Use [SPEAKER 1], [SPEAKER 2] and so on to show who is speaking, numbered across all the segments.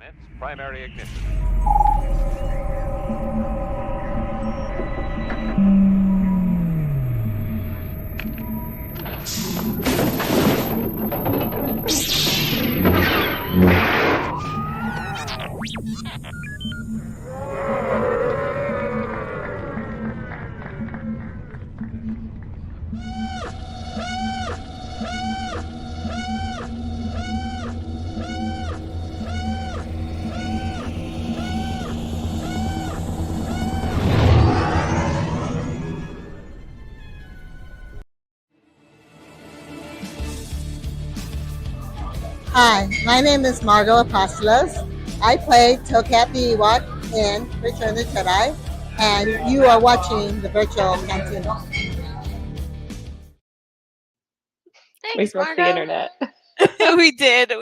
[SPEAKER 1] Commence primary ignition.
[SPEAKER 2] Hi, my name is Margot Apostolos. I play Tokat the Ewok in Return of the Jedi, and you are watching the Virtual Cantina.
[SPEAKER 3] We
[SPEAKER 4] Thanks,
[SPEAKER 3] broke the
[SPEAKER 4] Margot.
[SPEAKER 3] internet.
[SPEAKER 4] We did.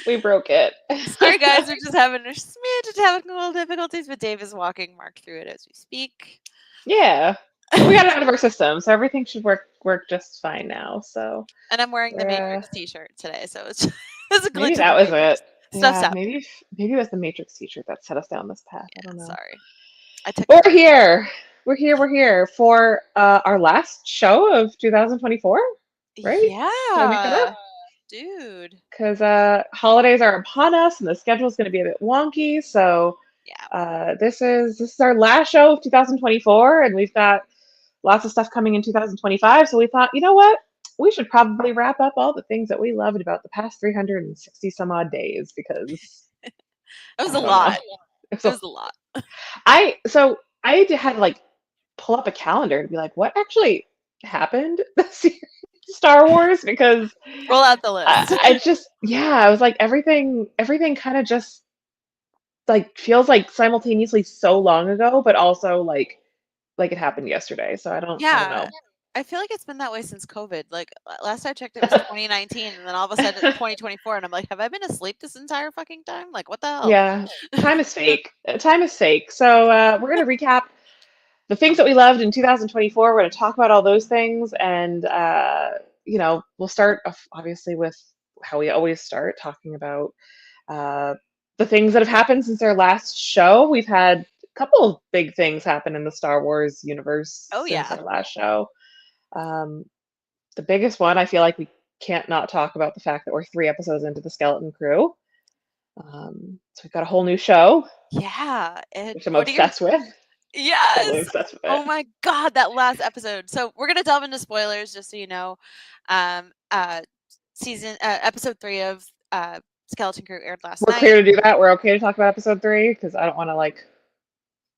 [SPEAKER 3] We broke it.
[SPEAKER 4] Sorry, guys. We're just having a smidge of technical difficulties, but Dave is walking Mark through it as we speak.
[SPEAKER 3] Yeah. We got it out of our system, so everything should work just fine now. So
[SPEAKER 4] And I'm wearing the Matrix t-shirt today, so it's a glitch.
[SPEAKER 3] maybe
[SPEAKER 4] in
[SPEAKER 3] that
[SPEAKER 4] the
[SPEAKER 3] was
[SPEAKER 4] Matrix.
[SPEAKER 3] it.
[SPEAKER 4] Stuff's
[SPEAKER 3] Yeah,
[SPEAKER 4] out.
[SPEAKER 3] maybe it was the Matrix t-shirt that set us down this path. I don't know.
[SPEAKER 4] Sorry. I took
[SPEAKER 3] But we're here. We're here for our last show of 2024, right? Did I make that
[SPEAKER 4] Yeah.
[SPEAKER 3] up?
[SPEAKER 4] Dude.
[SPEAKER 3] Because holidays are upon us, and the schedule's going to be a bit wonky. So
[SPEAKER 4] Yeah.
[SPEAKER 3] this is our last show of 2024, and we've got lots of stuff coming in 2025. So we thought, you know what? We should probably wrap up all the things that we loved about the past 360 some odd days because
[SPEAKER 4] It was
[SPEAKER 3] I
[SPEAKER 4] a
[SPEAKER 3] don't
[SPEAKER 4] lot.
[SPEAKER 3] know.
[SPEAKER 4] It was a lot.
[SPEAKER 3] I had to like pull up a calendar to be like, what actually happened this year in Star Wars? Because
[SPEAKER 4] Roll out the list.
[SPEAKER 3] I was like, everything kind of just like feels like simultaneously so long ago, but also like it happened yesterday. So I don't know.
[SPEAKER 4] I feel like it's been that way since COVID. Like last I checked, it was 2019, and then all of a sudden it's 2024, and I'm like, have I been asleep this entire fucking time? Like, what the hell?
[SPEAKER 3] Yeah, time is fake. Time is fake. So we're gonna recap the things that we loved in 2024. We're gonna talk about all those things, and we'll start obviously with how we always start, talking about the things that have happened since our last show. We've had a couple of big things happen in the Star Wars universe since our last show. The biggest one, I feel like we can't not talk about the fact that we're 3 episodes into the Skeleton Crew. So we've got a whole new show.
[SPEAKER 4] Yeah.
[SPEAKER 3] Which I'm obsessed with.
[SPEAKER 4] Yes.
[SPEAKER 3] Totally obsessed with it.
[SPEAKER 4] Oh my god, that last episode. So we're gonna delve into spoilers, just so you know. Episode 3 of Skeleton Crew aired last night.
[SPEAKER 3] We're clear to do that. We're okay to talk about episode 3 because I don't want to like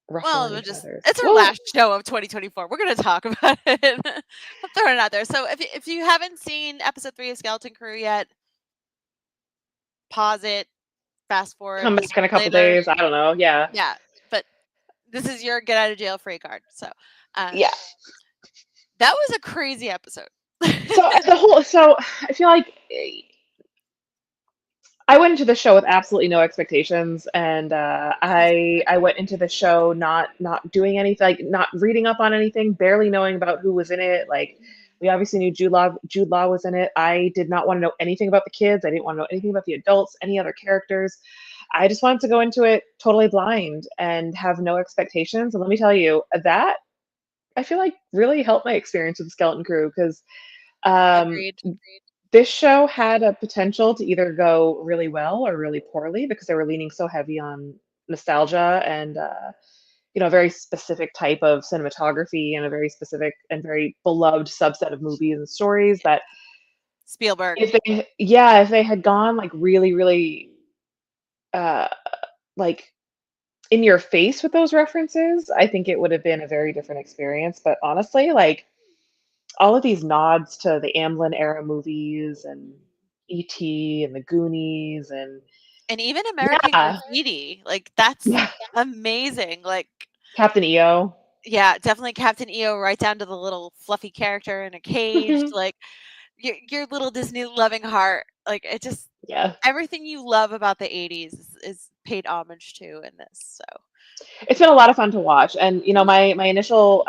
[SPEAKER 3] ruffle any feathers.
[SPEAKER 4] It's our last show of 2024. We're gonna talk about it. I'm throwing it out there. So if you haven't seen episode 3 of Skeleton Crew yet, pause it, fast forward,
[SPEAKER 3] come back in a couple days. I don't know. Yeah.
[SPEAKER 4] Yeah, but this is your get out of jail free card. So
[SPEAKER 3] yeah,
[SPEAKER 4] that was a crazy episode.
[SPEAKER 3] So I feel like I went into the show with absolutely no expectations, and I went into the show not doing anything, like not reading up on anything, barely knowing about who was in it. Like we obviously knew Jude Law was in it. I did not want to know anything about the kids. I didn't want to know anything about the adults, any other characters. I just wanted to go into it totally blind and have no expectations. And let me tell you, that I feel like really helped my experience with the Skeleton Crew because
[SPEAKER 4] Agreed.
[SPEAKER 3] This show had a potential to either go really well or really poorly because they were leaning so heavy on nostalgia and a very specific type of cinematography and a very specific and very beloved subset of movies and stories that
[SPEAKER 4] Spielberg.
[SPEAKER 3] If they had gone like really, really like in your face with those references, I think it would have been a very different experience. But honestly, like all of these nods to the Amblin era movies and E.T. and the Goonies and
[SPEAKER 4] even American Graffiti, like that's amazing. Like
[SPEAKER 3] Captain EO.
[SPEAKER 4] Yeah, definitely Captain EO, right down to the little fluffy character in a cage. Like your little Disney loving heart. Like it just everything you love about the 80s is paid homage to in this. So
[SPEAKER 3] it's been a lot of fun to watch. And my initial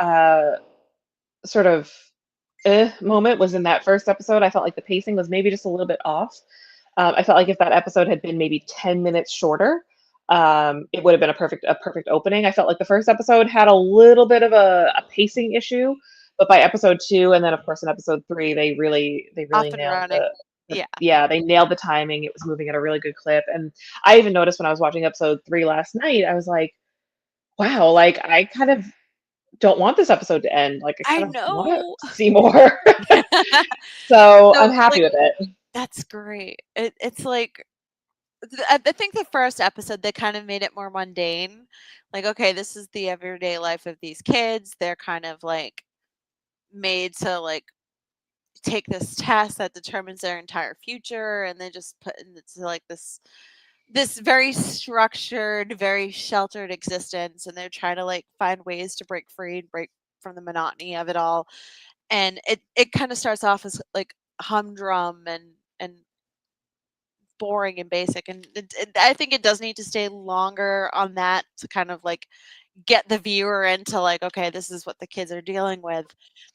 [SPEAKER 3] sort of moment was in that first episode. I felt like the pacing was maybe just a little bit off. I felt like if that episode had been maybe 10 minutes shorter, it would have been a perfect opening. I felt like the first episode had a little bit of a pacing issue, but by episode 2 and then of course in episode 3 they really
[SPEAKER 4] Off and
[SPEAKER 3] nailed
[SPEAKER 4] running. Yeah.
[SPEAKER 3] yeah, they nailed the timing. It was moving at a really good clip. And I even noticed when I was watching episode 3 last night, I was like, wow, like I kind of don't want this episode to end. Like I
[SPEAKER 4] I
[SPEAKER 3] kind of want
[SPEAKER 4] know.
[SPEAKER 3] to see more. So I'm
[SPEAKER 4] So,
[SPEAKER 3] happy
[SPEAKER 4] like,
[SPEAKER 3] with it.
[SPEAKER 4] that's great. It's like I think the first episode they kind of made it more mundane. Like, okay, this is the everyday life of these kids. They're kind of like made to like take this test that determines their entire future, and they just put into like this very structured, very sheltered existence, and they're trying to like find ways to break free and break from the monotony of it all. And it kind of starts off as like humdrum and boring and basic, and I think it does need to stay longer on that to kind of like get the viewer into like, okay, this is what the kids are dealing with,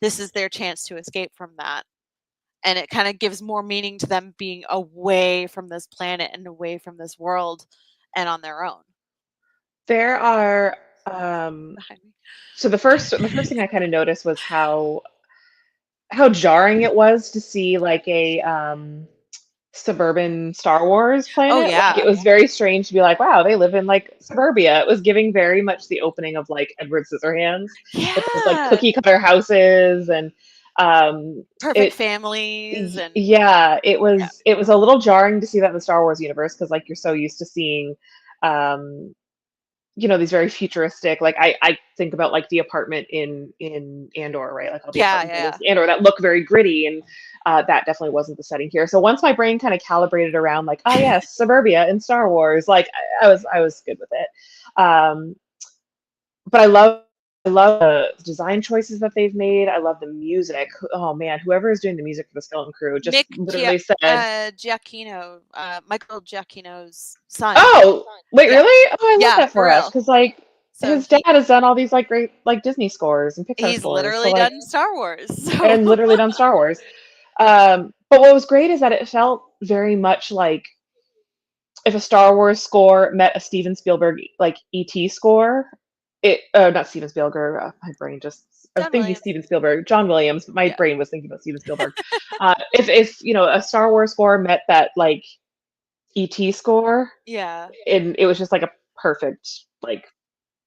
[SPEAKER 4] this is their chance to escape from that, and it kind of gives more meaning to them being away from this planet and away from this world and on their own.
[SPEAKER 3] There are so the first thing I kind of noticed was how jarring it was to see like a suburban Star Wars
[SPEAKER 4] Oh
[SPEAKER 3] planet. Like
[SPEAKER 4] yeah.
[SPEAKER 3] it was very strange to be like, wow, they live in like suburbia. It was giving very much the opening of like Edward Scissorhands with those like
[SPEAKER 4] Yeah.
[SPEAKER 3] cookie cutter houses and
[SPEAKER 4] Perfect families and
[SPEAKER 3] yeah, it
[SPEAKER 4] yeah.
[SPEAKER 3] was a little jarring to see that in the Star Wars universe because like you're so used to seeing um these very futuristic, like I think about like the apartment in Andor, right? Like all the
[SPEAKER 4] Yeah,
[SPEAKER 3] apartment
[SPEAKER 4] yeah,
[SPEAKER 3] buildings in Andor that look very gritty, and that definitely wasn't the setting here. So once my brain kind of calibrated around like, oh yes, suburbia in Star Wars, like I was good with it. But I love the design choices that they've made. I love the music. Oh man, whoever is doing the music for the Skeleton Crew just
[SPEAKER 4] Nick
[SPEAKER 3] literally said,
[SPEAKER 4] Giacchino, Michael Giacchino's son.
[SPEAKER 3] "Oh, wait,
[SPEAKER 4] Yeah.
[SPEAKER 3] really? Oh, I love
[SPEAKER 4] Yeah,
[SPEAKER 3] that
[SPEAKER 4] for
[SPEAKER 3] for us
[SPEAKER 4] real.
[SPEAKER 3] because like
[SPEAKER 4] So
[SPEAKER 3] his dad has done all these like great like Disney scores and Pixar
[SPEAKER 4] he's
[SPEAKER 3] scores, so
[SPEAKER 4] literally
[SPEAKER 3] like
[SPEAKER 4] done Star Wars. So
[SPEAKER 3] and literally done Star Wars. But what was great is that it felt very much like if a Star Wars score met a Steven Spielberg like ET score. It not Steven Spielberg. My brain just I was
[SPEAKER 4] John
[SPEAKER 3] thinking
[SPEAKER 4] Williams.
[SPEAKER 3] Steven Spielberg, John Williams, but my
[SPEAKER 4] Yeah.
[SPEAKER 3] brain was thinking about Steven Spielberg. If a Star Wars score met that like ET score,
[SPEAKER 4] Yeah.
[SPEAKER 3] and it was just like a perfect like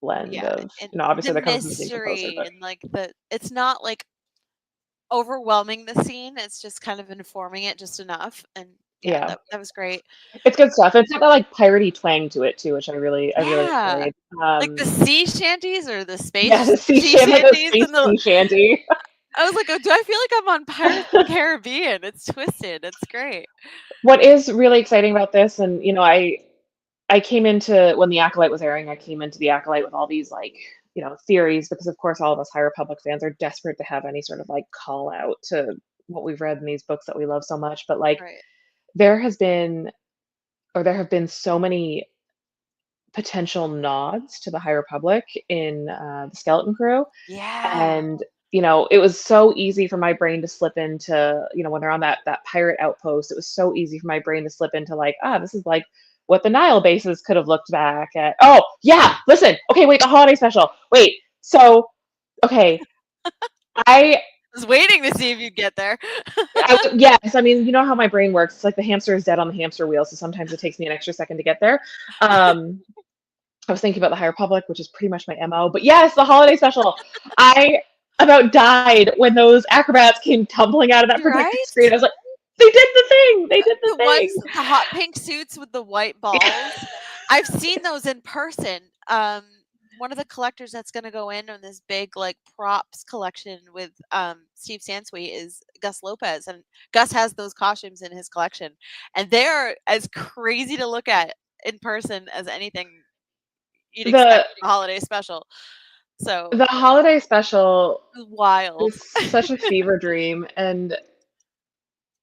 [SPEAKER 3] blend
[SPEAKER 4] Yeah.
[SPEAKER 3] of
[SPEAKER 4] And the
[SPEAKER 3] obviously they're coming from the same composer,
[SPEAKER 4] mystery
[SPEAKER 3] but
[SPEAKER 4] and like it's not like overwhelming the scene. It's just kind of informing it just enough. And yeah,
[SPEAKER 3] yeah,
[SPEAKER 4] that was great.
[SPEAKER 3] it's good stuff. It's got that like piratey twang to it too, which I really
[SPEAKER 4] Yeah.
[SPEAKER 3] enjoyed.
[SPEAKER 4] Like the sea shanties or the
[SPEAKER 3] Yeah,
[SPEAKER 4] space
[SPEAKER 3] the sea
[SPEAKER 4] sea
[SPEAKER 3] shanty, the
[SPEAKER 4] shanties
[SPEAKER 3] space
[SPEAKER 4] and the
[SPEAKER 3] sea shanty.
[SPEAKER 4] I was like, oh, do I feel like I'm on Pirates of the Caribbean? It's twisted. It's great.
[SPEAKER 3] What is really exciting about this, and I came into when the Acolyte was airing, I came into the Acolyte with all these like theories because of course all of us High Republic fans are desperate to have any sort of like call out to what we've read in these books that we love so much. But like
[SPEAKER 4] Right.
[SPEAKER 3] there has been there have been so many potential nods to the High Republic in the Skeleton Crew.
[SPEAKER 4] Yeah.
[SPEAKER 3] And it was so easy for my brain to slip into when they're on that pirate outpost. It was so easy for my brain to slip into like, this is like what the Nile bases could have looked back at. Oh yeah, listen, okay, wait, the holiday special, wait, so okay, I
[SPEAKER 4] was waiting to see if you'd get there.
[SPEAKER 3] yes, I mean, you know how my brain works. It's like the hamster is dead on the hamster wheel, so sometimes it takes me an extra second to get there. I was thinking about the High Republic, which is pretty much my MO. But yes, the holiday special. I about died when those acrobats came tumbling out of that projector
[SPEAKER 4] Right?
[SPEAKER 3] screen. I was like, they did the thing. They did the
[SPEAKER 4] The ones,
[SPEAKER 3] thing.
[SPEAKER 4] the hot pink suits with the white balls. I've seen those in person. One of the collectors that's going to go in on this big like props collection with Steve Sansweet is Gus Lopez, and Gus has those costumes in his collection, and they're as crazy to look at in person as anything you'd expect from a holiday special. So
[SPEAKER 3] the holiday special
[SPEAKER 4] wild.
[SPEAKER 3] is such a fever dream. And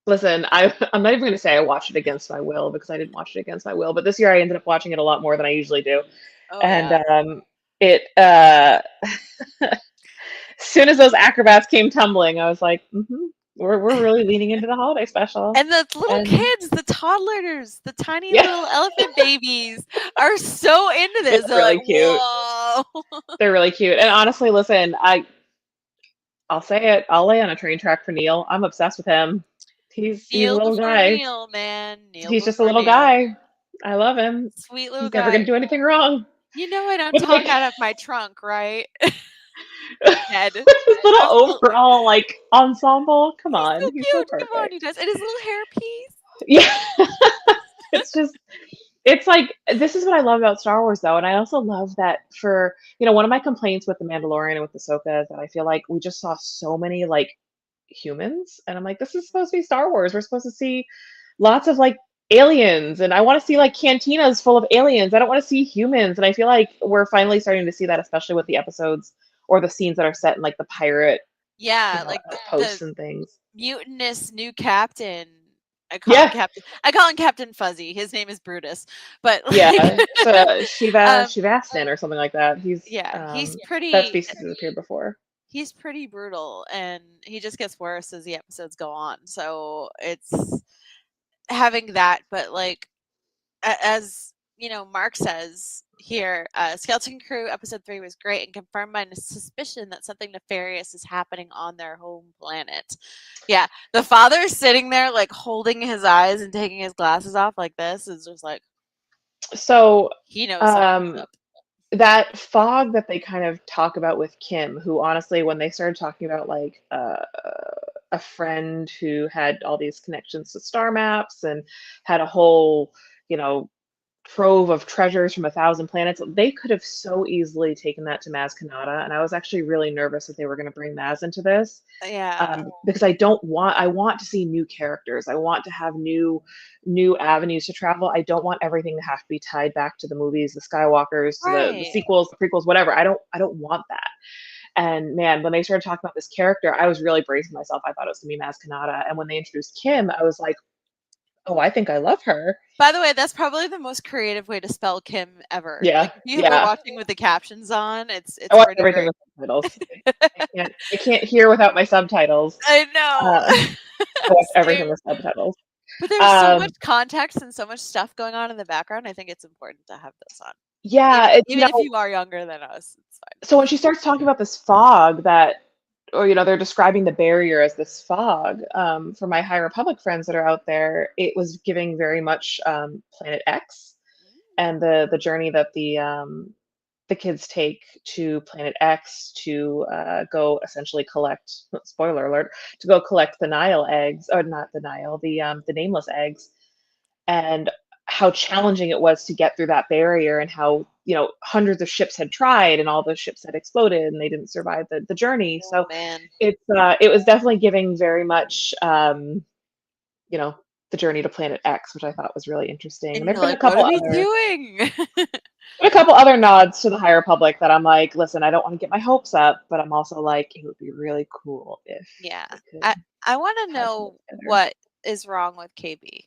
[SPEAKER 3] listen, I'm not even going to say I watched it against my will because I didn't watch it against my will. But this year I ended up watching it a lot more than I usually do.
[SPEAKER 4] Oh
[SPEAKER 3] And
[SPEAKER 4] yeah.
[SPEAKER 3] it as soon as those acrobats came tumbling, I was like, we're really leaning into the holiday special.
[SPEAKER 4] And the little kids, the toddlers, the tiny little elephant babies are so into this. They're
[SPEAKER 3] really
[SPEAKER 4] like,
[SPEAKER 3] cute.
[SPEAKER 4] whoa.
[SPEAKER 3] They're really cute. And honestly, listen, I'll say it. I'll lay on a train track for Neil. I'm obsessed with him. He's a
[SPEAKER 4] Neil
[SPEAKER 3] little
[SPEAKER 4] before
[SPEAKER 3] guy.
[SPEAKER 4] Neil, man. Neil
[SPEAKER 3] He's just a
[SPEAKER 4] before
[SPEAKER 3] little
[SPEAKER 4] Neil.
[SPEAKER 3] guy. I love him.
[SPEAKER 4] Sweet little
[SPEAKER 3] He's
[SPEAKER 4] guy.
[SPEAKER 3] never gonna do anything wrong.
[SPEAKER 4] You know I don't
[SPEAKER 3] With,
[SPEAKER 4] talk
[SPEAKER 3] like,
[SPEAKER 4] out of my trunk, right? Dead.
[SPEAKER 3] with his little overall like ensemble. Come on,
[SPEAKER 4] so
[SPEAKER 3] he's
[SPEAKER 4] cute.
[SPEAKER 3] so perfect.
[SPEAKER 4] Come on, he does. And his little hairpiece.
[SPEAKER 3] Yeah. It's just, it's like, this is what I love about Star Wars though. And I also love that for, one of my complaints with The Mandalorian and with Ahsoka is that I feel like we just saw so many like humans. And I'm like, this is supposed to be Star Wars. We're supposed to see lots of like aliens. And I want to see like cantinas full of aliens. I don't want to see humans. And I feel like we're finally starting to see that, especially with the episodes or the scenes that are set in like the pirate
[SPEAKER 4] like
[SPEAKER 3] posts and things.
[SPEAKER 4] Mutinous new captain. I call him Captain Fuzzy. His name is Brutus, but
[SPEAKER 3] like, so Shivastin or something like that. He's
[SPEAKER 4] pretty.
[SPEAKER 3] That species has appeared before.
[SPEAKER 4] He's pretty brutal, and he just gets worse as the episodes go on. So it's having that, but like as Mark says here, Skeleton Crew episode 3 was great and confirmed my suspicion that something nefarious is happening on their home planet. Yeah, the father sitting there like holding his eyes and taking his glasses off like this is just like,
[SPEAKER 3] so
[SPEAKER 4] he knows something's up.
[SPEAKER 3] That fog that they kind of talk about with Kim, who honestly, when they started talking about like a friend who had all these connections to star maps and had a whole, trove of treasures from 1,000 planets, they could have so easily taken that to Maz Kanata, and I was actually really nervous that they were going to bring Maz into this. Because I want to see new characters. I want to have new avenues to travel. I don't want everything to have to be tied back to the movies, the Skywalkers, to the sequels, the prequels, whatever. I don't want that. And man, when they started talking about this character, I was really bracing myself. I thought it was going to be Maz Kanata, and when they introduced Kim, I was like, oh, I think I love her.
[SPEAKER 4] By the way, that's probably the most creative way to spell Kim ever.
[SPEAKER 3] Yeah.
[SPEAKER 4] Like, if you were watching with the captions on, it's
[SPEAKER 3] I watch everything with subtitles. I can't hear without my subtitles.
[SPEAKER 4] I know.
[SPEAKER 3] I watch everything with subtitles.
[SPEAKER 4] But there's so much context and so much stuff going on in the background. I think it's important to have those on.
[SPEAKER 3] Yeah.
[SPEAKER 4] Even if you are younger than us, it's fine.
[SPEAKER 3] So when she starts talking about this fog they're describing the barrier as this fog, for my High Republic friends that are out there, it was giving very much Planet X and the journey that the kids take to Planet X to go essentially collect, spoiler alert, to go collect the Nihil eggs, or not the Nihil, the nameless eggs, and how challenging it was to get through that barrier, and how hundreds of ships had tried and all those ships had exploded and they didn't survive the journey. So it was definitely giving very much the journey to Planet X, which I thought was really interesting.
[SPEAKER 4] And there's been
[SPEAKER 3] a couple other nods to the High Republic that I'm like, listen, I don't want to get my hopes up, but I'm also like, it would be really cool if
[SPEAKER 4] I want to know what is wrong with KB.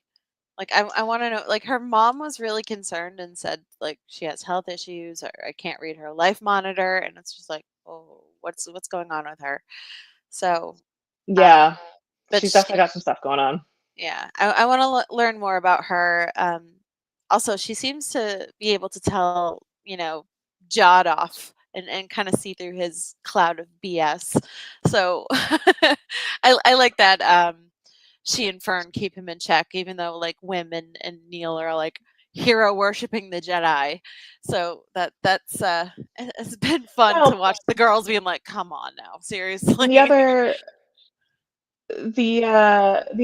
[SPEAKER 4] Like, I want to know, like, her mom was really concerned and said, like, she has health issues, or I can't read her life monitor, and it's just like, oh, what's going on with her? So
[SPEAKER 3] yeah, but she's definitely got some stuff going on.
[SPEAKER 4] Yeah, I want to learn more about her. Also, she seems to be able to tell, Jod off and kind of see through his cloud of BS. So I like that. She and Fern keep him in check, even though like Wim and Neil are like hero worshipping the Jedi. So that's it's been fun to watch the girls being like, come on now, seriously.
[SPEAKER 3] The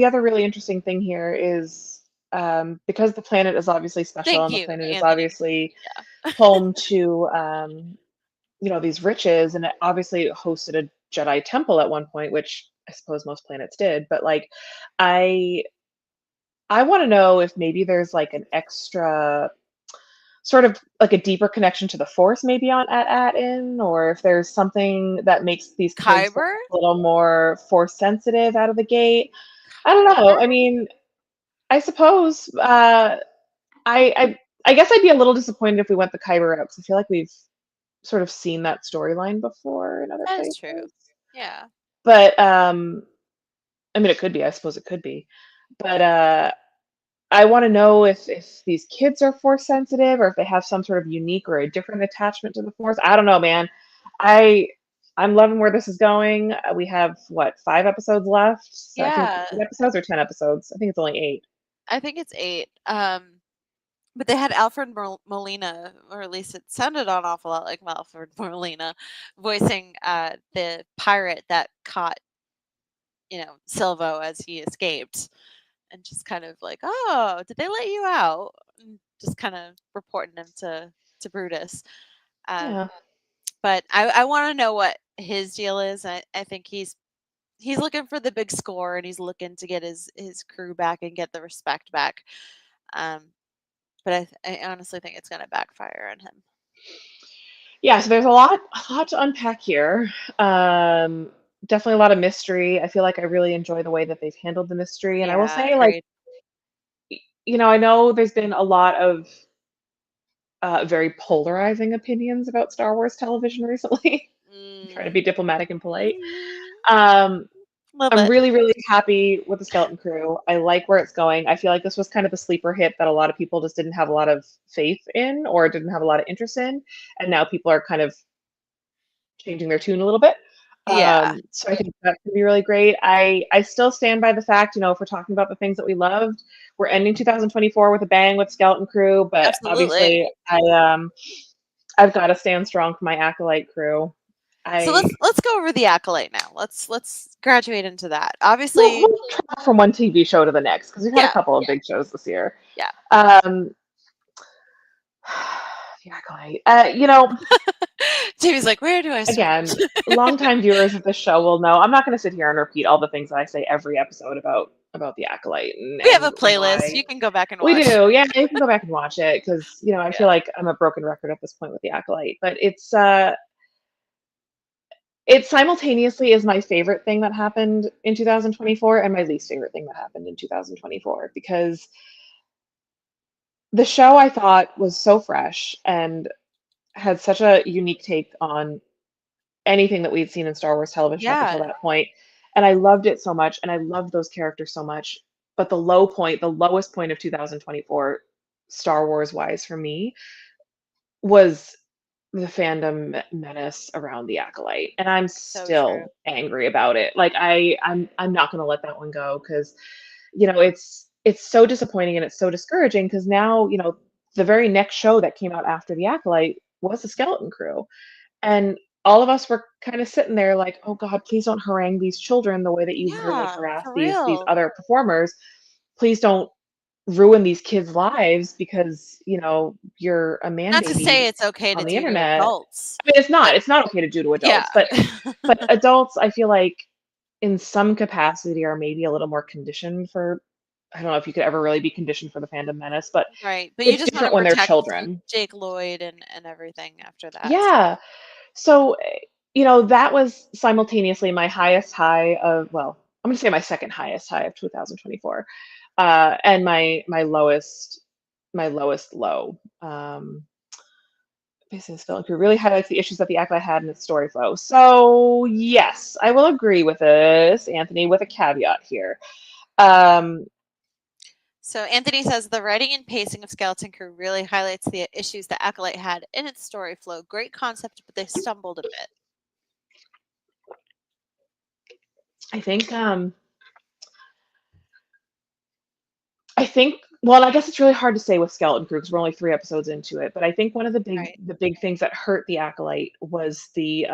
[SPEAKER 3] other really interesting thing here is because the planet is obviously special, and the planet is obviously home to these riches, and it obviously hosted a Jedi temple at one point, which I suppose most planets did, but like I want to know if maybe there's like an extra sort of like a deeper connection to the Force maybe at Atton, or if there's something that makes these kids a little more Force sensitive out of the gate. I don't know. I mean, I suppose I guess I'd be a little disappointed if we went the Kyber route, because I feel like we've sort of seen that storyline before in other places.
[SPEAKER 4] That's true. Yeah.
[SPEAKER 3] But I mean, it could be. I suppose it could be. But I want to know if these kids are force sensitive or if they have some sort of unique or a different attachment to the force. I don't know, man. I I'm loving where this is going. We have what, 5 episodes left? So I think
[SPEAKER 4] Yeah,
[SPEAKER 3] 8 episodes or 10 episodes. I think it's only 8.
[SPEAKER 4] I think it's 8. But they had Alfred Molina, or at least it sounded an awful lot like Alfred Molina, voicing the pirate that caught, Silvo as he escaped, and just kind of like, oh, did they let you out? And just kind of reporting him to Brutus. Um,
[SPEAKER 3] Yeah.
[SPEAKER 4] but I want to know what his deal is. I think he's looking for the big score, and he's looking to get his crew back and get the respect back. Um, but I honestly think it's going to backfire on him.
[SPEAKER 3] Yeah, so there's a lot to unpack here. Definitely a lot of mystery. I feel like I really enjoy the way that they've handled the mystery. And I will
[SPEAKER 4] Yeah,
[SPEAKER 3] say, like,
[SPEAKER 4] agreed.
[SPEAKER 3] I know there's been a lot of very polarizing opinions about Star Wars television recently. I'm trying to
[SPEAKER 4] Mm.
[SPEAKER 3] be diplomatic and polite.
[SPEAKER 4] Mhm.
[SPEAKER 3] Um,
[SPEAKER 4] Love
[SPEAKER 3] I'm
[SPEAKER 4] it.
[SPEAKER 3] really, really happy with the Skeleton Crew. I like where it's going. I feel like this was kind of a sleeper hit that a lot of people just didn't have a lot of faith in or didn't have a lot of interest in, and now people are kind of changing their tune a little bit.
[SPEAKER 4] Yeah,
[SPEAKER 3] So I think that could be really great. I still stand by the fact, if we're talking about the things that we loved, we're ending 2024 with a bang with Skeleton Crew, but
[SPEAKER 4] absolutely.
[SPEAKER 3] obviously I've got to stand strong for my Acolyte crew.
[SPEAKER 4] So
[SPEAKER 3] I
[SPEAKER 4] let's go over the Acolyte now. Let's graduate into that.
[SPEAKER 3] we'll,
[SPEAKER 4] Obviously,
[SPEAKER 3] we'll travel from one TV show to the next because we've had a
[SPEAKER 4] yeah,
[SPEAKER 3] couple of big shows this year.
[SPEAKER 4] yeah.
[SPEAKER 3] Um, the Acolyte.
[SPEAKER 4] Jamie's like, where do I start?
[SPEAKER 3] Again, longtime viewers of the show will know. I'm not going to sit here and repeat all the things that I say every episode about the Acolyte
[SPEAKER 4] We have a
[SPEAKER 3] and
[SPEAKER 4] playlist.
[SPEAKER 3] why
[SPEAKER 4] You can go back and
[SPEAKER 3] we
[SPEAKER 4] watch.
[SPEAKER 3] do. Yeah, you can go back and watch it because I feel
[SPEAKER 4] Yeah.
[SPEAKER 3] like I'm a broken record at this point with the Acolyte. But it simultaneously is my favorite thing that happened in 2024 and my least favorite thing that happened in 2024 because the show I thought was so fresh and had such a unique take on anything that we'd seen in Star Wars television up until
[SPEAKER 4] Yeah.
[SPEAKER 3] that point, and I loved it so much, and I loved those characters so much. But the lowest point of 2024, Star Wars wise for me, was the fandom menace around the Acolyte, and I'm
[SPEAKER 4] So true.
[SPEAKER 3] still angry about it. Like I'm not gonna let that one go because it's so disappointing and it's so discouraging because now the very next show that came out after the Acolyte was the Skeleton Crew, and all of us were kind of sitting there like, oh God, please don't harangue these children the way that you literally
[SPEAKER 4] Yeah,
[SPEAKER 3] harass
[SPEAKER 4] for
[SPEAKER 3] these
[SPEAKER 4] real.
[SPEAKER 3] other performers. Please don't ruin these kids' lives because you're a man
[SPEAKER 4] Not to say
[SPEAKER 3] baby
[SPEAKER 4] it's okay to
[SPEAKER 3] on the
[SPEAKER 4] do to
[SPEAKER 3] internet.
[SPEAKER 4] adults,
[SPEAKER 3] I mean,
[SPEAKER 4] but
[SPEAKER 3] it's not okay to do to
[SPEAKER 4] yeah.
[SPEAKER 3] adults, but adults, I feel like in some capacity are maybe a little more conditioned for. I don't know if you could ever really be conditioned for the fandom menace, but
[SPEAKER 4] Right. But you
[SPEAKER 3] it's
[SPEAKER 4] just want to
[SPEAKER 3] different when they're
[SPEAKER 4] protect
[SPEAKER 3] children.
[SPEAKER 4] Jake Lloyd and everything after that. So,
[SPEAKER 3] Yeah. So, that was simultaneously my highest high of, well, I'm gonna say my second highest high of 2024, and my lowest low. Business Film Crew really highlights the issues that the Acolyte had in its story flow. So yes, I will agree with this, Anthony, with a caveat here. Um,
[SPEAKER 4] so Anthony says the writing and pacing of Skeleton Crew really highlights the issues the Acolyte had in its story flow. Great concept, but they stumbled a bit.
[SPEAKER 3] I think I think, well, I guess it's really hard to say with Skeleton Crew because we're only 3 episodes into it. But I think one of
[SPEAKER 4] Right.
[SPEAKER 3] the big things that hurt the Acolyte was the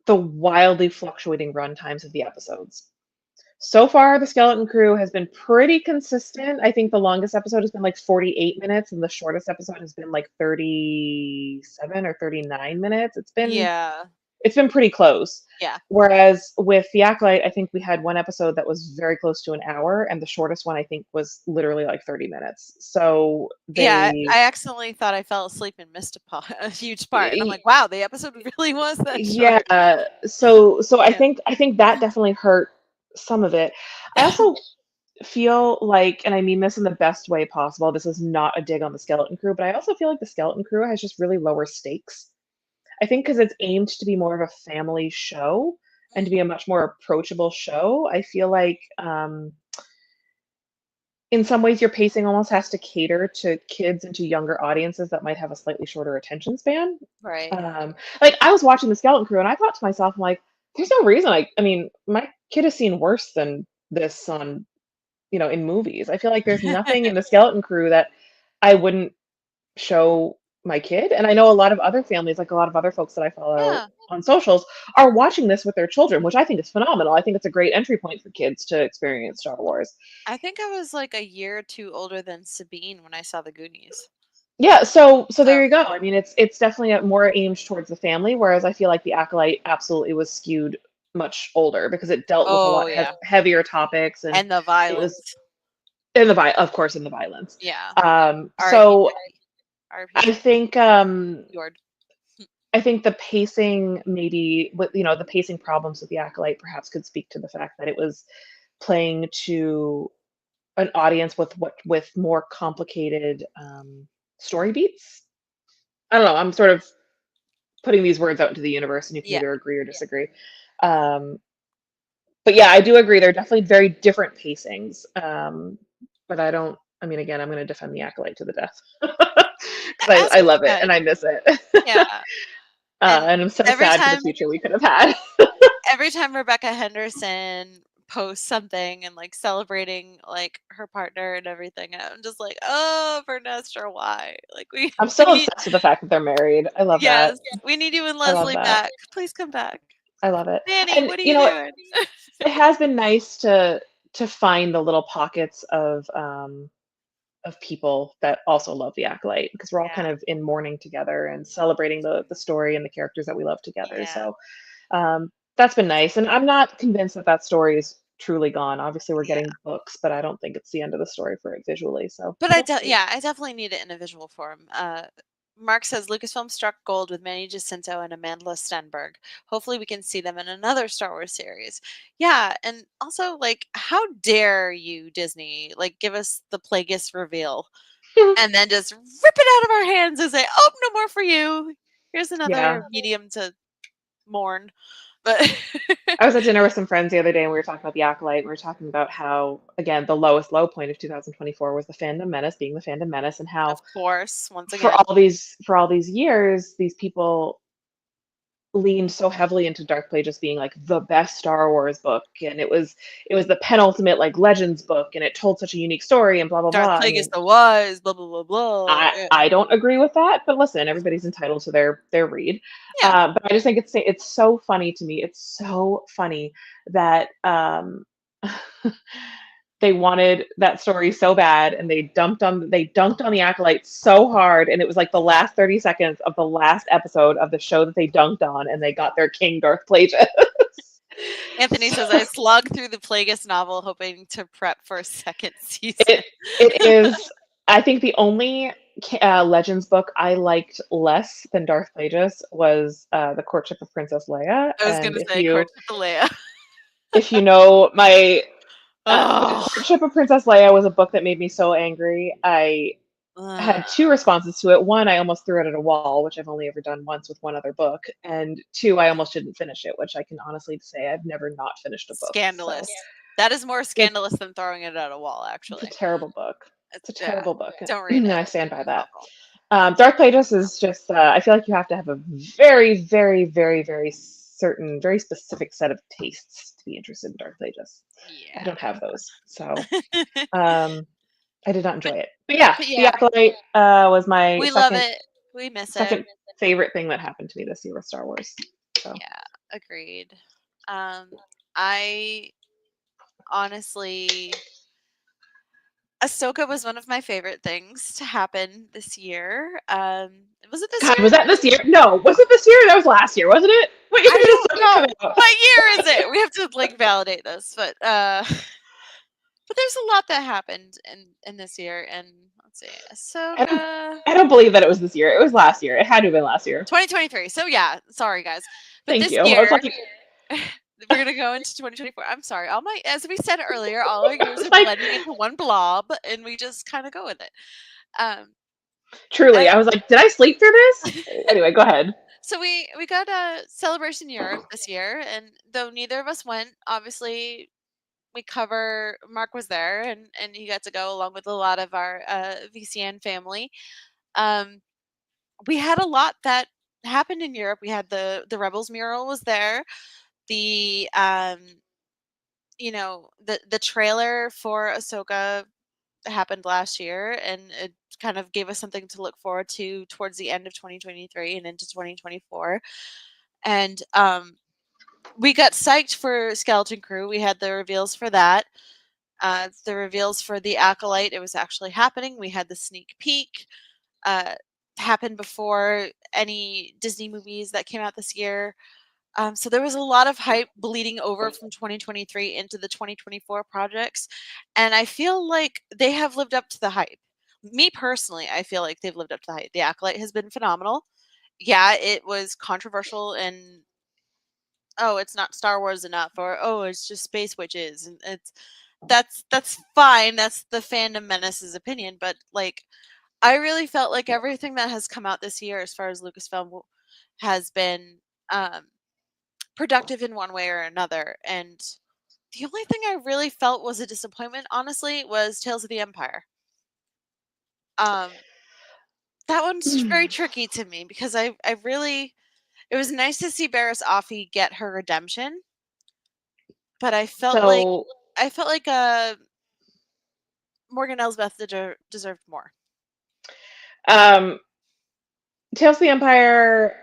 [SPEAKER 3] wildly fluctuating run times of the episodes. So far, the Skeleton Crew has been pretty consistent. I think the longest episode has been like 48 minutes, and the shortest episode has been like 37 or 39 minutes.
[SPEAKER 4] Yeah.
[SPEAKER 3] It's been pretty close.
[SPEAKER 4] Yeah.
[SPEAKER 3] Whereas with The Acolyte, I think we had one episode that was very close to an hour, and the shortest one I think was literally like 30 minutes. So
[SPEAKER 4] Yeah,
[SPEAKER 3] they,
[SPEAKER 4] I accidentally thought I fell asleep and missed a huge part, and I'm
[SPEAKER 3] y-
[SPEAKER 4] like, "Wow, the episode really was that
[SPEAKER 3] yeah.
[SPEAKER 4] short."
[SPEAKER 3] So I
[SPEAKER 4] Yeah.
[SPEAKER 3] think that definitely hurt some of it. I also feel like, and I mean this in the best way possible, this is not a dig on the Skeleton Crew, but I also feel like the Skeleton Crew has just really lower stakes. I think because it's aimed to be more of a family show, and to be a much more approachable show. I feel like in some ways your pacing almost has to cater to kids and to younger audiences that might have a slightly shorter attention span.
[SPEAKER 4] Right.
[SPEAKER 3] Like I was watching the Skeleton Crew and I thought to myself, I'm like, there's no reason. I mean, my kid has seen worse than this on, in movies. I feel like there's nothing in the Skeleton Crew that I wouldn't show my kid. And I know a lot of other families, like a lot of other folks that I follow on socials, are watching this with their children, which I think is phenomenal. I think it's a great entry point for kids to experience Star Wars.
[SPEAKER 4] I think I was like a year or two older than Sabine when I saw the Goonies.
[SPEAKER 3] Yeah, so there you go. I mean, it's definitely more aimed towards the family, whereas I feel like The Acolyte absolutely was skewed much older because it dealt with a lot heavier topics
[SPEAKER 4] and the violence.
[SPEAKER 3] Of course, in the violence.
[SPEAKER 4] Yeah.
[SPEAKER 3] So I think I think the pacing maybe with the pacing problems with The Acolyte perhaps could speak to the fact that it was playing to an audience with more complicated story beats. I don't know. I'm sort of putting these words out into the universe, and you can either agree or disagree. But yeah, I do agree. They're definitely very different pacings. But I don't. I mean, again, I'm going to defend The Acolyte to the death because I love it and I miss it.
[SPEAKER 4] Yeah.
[SPEAKER 3] And I'm so sad for the future we could have had.
[SPEAKER 4] Every time Rebecca Henderson post something and like celebrating like her partner and everything, I'm just like, oh, Vernestra, why? Like
[SPEAKER 3] I'm so obsessed with the fact that they're married. I love that.
[SPEAKER 4] Yes, we need you and Leslie back. Please come back.
[SPEAKER 3] I love it.
[SPEAKER 4] Manny, what are you doing?
[SPEAKER 3] It has been nice to find the little pockets of people that also love The Acolyte, because we're all kind of in mourning together and celebrating the story and the characters that we love together. So that's been nice. And I'm not convinced that story is truly gone. Obviously we're getting books, but I don't think it's the end of the story for it visually. So
[SPEAKER 4] but I definitely need it in a visual form. Mark says Lucasfilm struck gold with Manny Jacinto and Amanda Stenberg. Hopefully we can see them in another Star Wars series. Yeah, and also, like, how dare you, Disney, like, give us the Plagueis reveal and then just rip it out of our hands and say, oh, no more for you. Here's another medium to mourn. But
[SPEAKER 3] I was at dinner with some friends the other day and we were talking about The Acolyte. We were talking about how, again, the lowest low point of 2024 was the fandom menace being the fandom menace, and how,
[SPEAKER 4] of course, once again,
[SPEAKER 3] for all these years, these people leaned so heavily into Darth Plagueis being like the best Star Wars book, and it was the penultimate like Legends book, and it told such a unique story, and blah blah blah.
[SPEAKER 4] Darth Plagueis the wise, blah blah blah blah.
[SPEAKER 3] I don't agree with that, but listen, everybody's entitled to their read. But I just think it's so funny to me. It's so funny that they wanted that story so bad, and they dunked on The Acolyte so hard, and it was like the last 30 seconds of the last episode of the show that they dunked on, and they got their king Darth Plagueis.
[SPEAKER 4] Anthony says, I slugged through the Plagueis novel hoping to prep for a second season.
[SPEAKER 3] It is, I think, the only Legends book I liked less than Darth Plagueis was The Courtship of Princess Leia.
[SPEAKER 4] I was going to say Courtship of Leia.
[SPEAKER 3] If you know my... Courtship of Princess Leia was a book that made me so angry. I had two responses to it. One, I almost threw it at a wall, which I've only ever done once with one other book. And two, I almost didn't finish it, which I can honestly say I've never not finished a book.
[SPEAKER 4] Scandalous. So. That is more scandalous than throwing it at a wall, actually.
[SPEAKER 3] It's a terrible book. It's a terrible book.
[SPEAKER 4] Don't read it.
[SPEAKER 3] I stand by that. Darth Plagueis is just, I feel like you have to have a very, very, very, very certain, very specific set of tastes to be interested in Darth Plagueis. I don't have those, so I did not enjoy it. But yeah, The Acolyte was my
[SPEAKER 4] love it. We miss
[SPEAKER 3] second favorite thing that happened to me this year with Star Wars. So.
[SPEAKER 4] Yeah, agreed. I honestly, Ahsoka was one of my favorite things to happen this year. Was it this year?
[SPEAKER 3] Was that this year? No, was it this year? That was last year, wasn't it? Wait,
[SPEAKER 4] I don't know. What year is it? We have to like validate this, but there's a lot that happened in this year, and let's see, Ahsoka.
[SPEAKER 3] I don't believe that it was this year. It was last year. It had to have been last year.
[SPEAKER 4] 2023. So yeah, sorry guys. But
[SPEAKER 3] Thank you.
[SPEAKER 4] Year, we're gonna go into 2024. I'm sorry. As we said earlier, all our years are blending into one blob, and we just kind of go with it.
[SPEAKER 3] Truly, I was like, did I sleep through this? Anyway, go ahead.
[SPEAKER 4] So we got a Celebration Europe this year, and though neither of us went, obviously we cover. Mark was there, and he got to go along with a lot of our VCN family. Um, we had a lot that happened in Europe. We had the Rebels mural was there. The the trailer for Ahsoka happened last year, and it kind of gave us something to look forward to towards the end of 2023 and into 2024. And we got psyched for Skeleton Crew. We had the reveals for that. The reveals for the Acolyte, it was actually happening. We had the sneak peek. Happened before any Disney movies that came out this year. So there was a lot of hype bleeding over from 2023 into the 2024 projects. And I feel like they have lived up to the hype. Me personally, I feel like they've lived up to the hype. The Acolyte has been phenomenal. Yeah, it was controversial and oh, it's not Star Wars enough, or oh, it's just space witches, and that's fine. That's the fandom menace's opinion, but like, I really felt like everything that has come out this year, as far as Lucasfilm, has been productive in one way or another. And the only thing I really felt was a disappointment, honestly, was Tales of the Empire. That one's very tricky to me because I really, it was nice to see Barriss Offee get her redemption, but I felt like Morgan Elsbeth deserved more.
[SPEAKER 3] Tales of the Empire.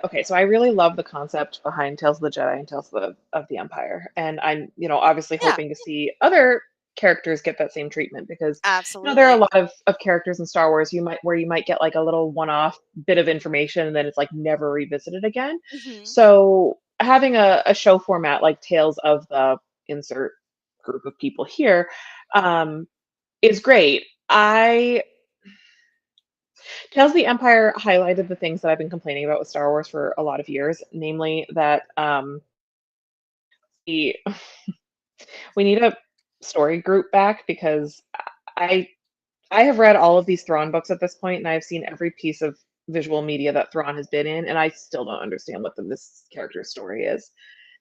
[SPEAKER 3] Okay, so I really love the concept behind Tales of the Jedi and Tales of the Empire, and I'm obviously hoping to see other characters get that same treatment because
[SPEAKER 4] absolutely
[SPEAKER 3] there are a lot of characters in Star Wars you might get like a little one-off bit of information and then it's like never revisited again.
[SPEAKER 4] Mm-hmm.
[SPEAKER 3] So having a show format like Tales of the insert group of people here is great. Tales of the Empire highlighted the things that I've been complaining about with Star Wars for a lot of years, namely that we need a story group back because I have read all of these Thrawn books at this point, and I've seen every piece of visual media that Thrawn has been in, and I still don't understand what this character's story is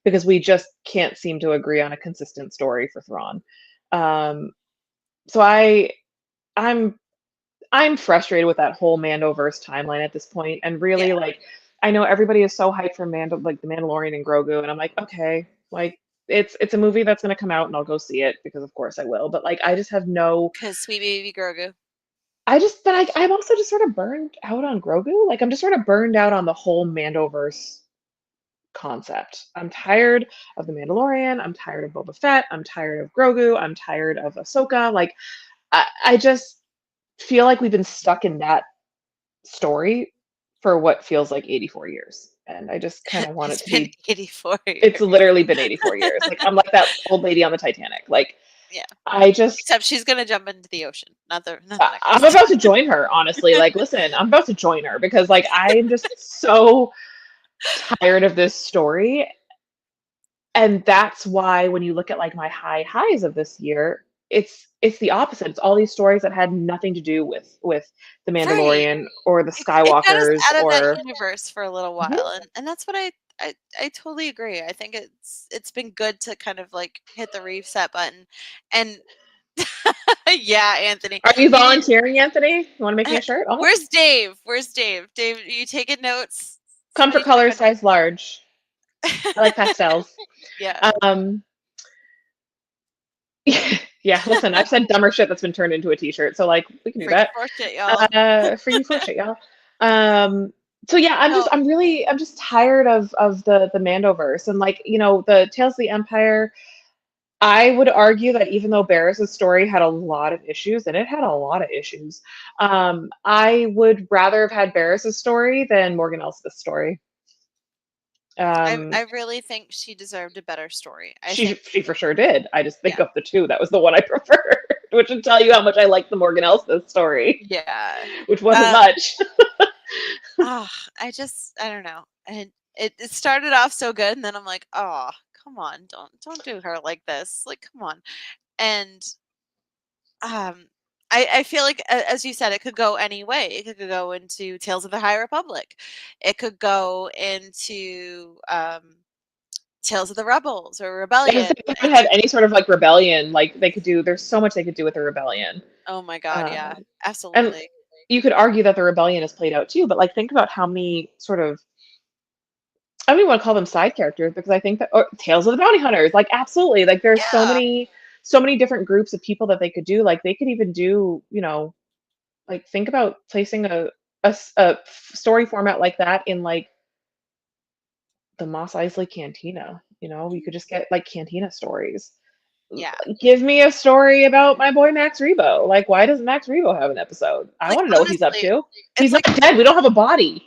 [SPEAKER 3] because we just can't seem to agree on a consistent story for Thrawn. So I'm frustrated with that whole Mandoverse timeline at this point, and really like I know everybody is so hyped for like the Mandalorian and Grogu, and I'm like, okay, like it's a movie that's gonna come out, and I'll go see it because of course I will. But like I just have no
[SPEAKER 4] because sweet baby Grogu.
[SPEAKER 3] I'm also just sort of burned out on Grogu. Like I'm just sort of burned out on the whole Mandoverse concept. I'm tired of the Mandalorian. I'm tired of Boba Fett. I'm tired of Grogu. I'm tired of Ahsoka. Like I just feel like we've been stuck in that story for what feels like 84 years. And I just kind of want it to be
[SPEAKER 4] 84 years.
[SPEAKER 3] It's literally been 84 years. Like I'm like that old lady on the Titanic. Like
[SPEAKER 4] except she's gonna jump into the ocean.
[SPEAKER 3] I'm about to join her, honestly. Like, listen, I'm about to join her because like I'm just so tired of this story. And that's why when you look at like my highs of this year, it's the opposite. It's all these stories that had nothing to do with the Mandalorian or the Skywalkers
[SPEAKER 4] it got us out
[SPEAKER 3] or
[SPEAKER 4] of that universe for a little while, and that's what I totally agree. I think it's been good to kind of like hit the reset button, and yeah, Anthony.
[SPEAKER 3] Are you volunteering, Anthony? You want to make me a shirt?
[SPEAKER 4] Oh. Where's Dave? Dave, are you taking notes?
[SPEAKER 3] Comfort color, size large. I like pastels.
[SPEAKER 4] Yeah.
[SPEAKER 3] Yeah, listen, I've said dumber shit that's been turned into a t-shirt, so like we can do that. For you for shit, y'all. So yeah, I'm just tired of the Mandoverse and like, the Tales of the Empire. I would argue that even though Barriss' story had a lot of issues, and it had a lot of issues, I would rather have had Barriss' story than Morgan Elsbeth's story.
[SPEAKER 4] I really think she deserved a better story.
[SPEAKER 3] She for sure did. I just think of the two, that was the one I preferred, which would tell you how much I like the Morgan Elsbeth story.
[SPEAKER 4] Yeah.
[SPEAKER 3] Which wasn't much.
[SPEAKER 4] I don't know. And it started off so good, and then I'm like, oh, come on, don't do her like this. Like, come on. And I feel like, as you said, it could go any way. It could go into Tales of the High Republic. It could go into Tales of the Rebels or
[SPEAKER 3] If
[SPEAKER 4] Rebellion.
[SPEAKER 3] they could have any sort of like rebellion, like they could do, there's so much they could do with the rebellion.
[SPEAKER 4] Oh my God, yeah,
[SPEAKER 3] And
[SPEAKER 4] absolutely.
[SPEAKER 3] you could argue that the rebellion is played out too, but like think about how many sort of, I don't even want to call them side characters because I think that, or Tales of the Bounty Hunters, like absolutely, like there's
[SPEAKER 4] Yeah,
[SPEAKER 3] so many different groups of people that they could do. Like they could even do, like think about placing a story format like that in like the Moss Eisley Cantina. We could just get like Cantina stories.
[SPEAKER 4] yeah.
[SPEAKER 3] Give me a story about my boy Max Rebo. Like, why doesn't Max Rebo have an episode? I
[SPEAKER 4] Like,
[SPEAKER 3] want to know what he's up
[SPEAKER 4] honestly,
[SPEAKER 3] to.
[SPEAKER 4] it's
[SPEAKER 3] He's not
[SPEAKER 4] like
[SPEAKER 3] dead. We don't have a body.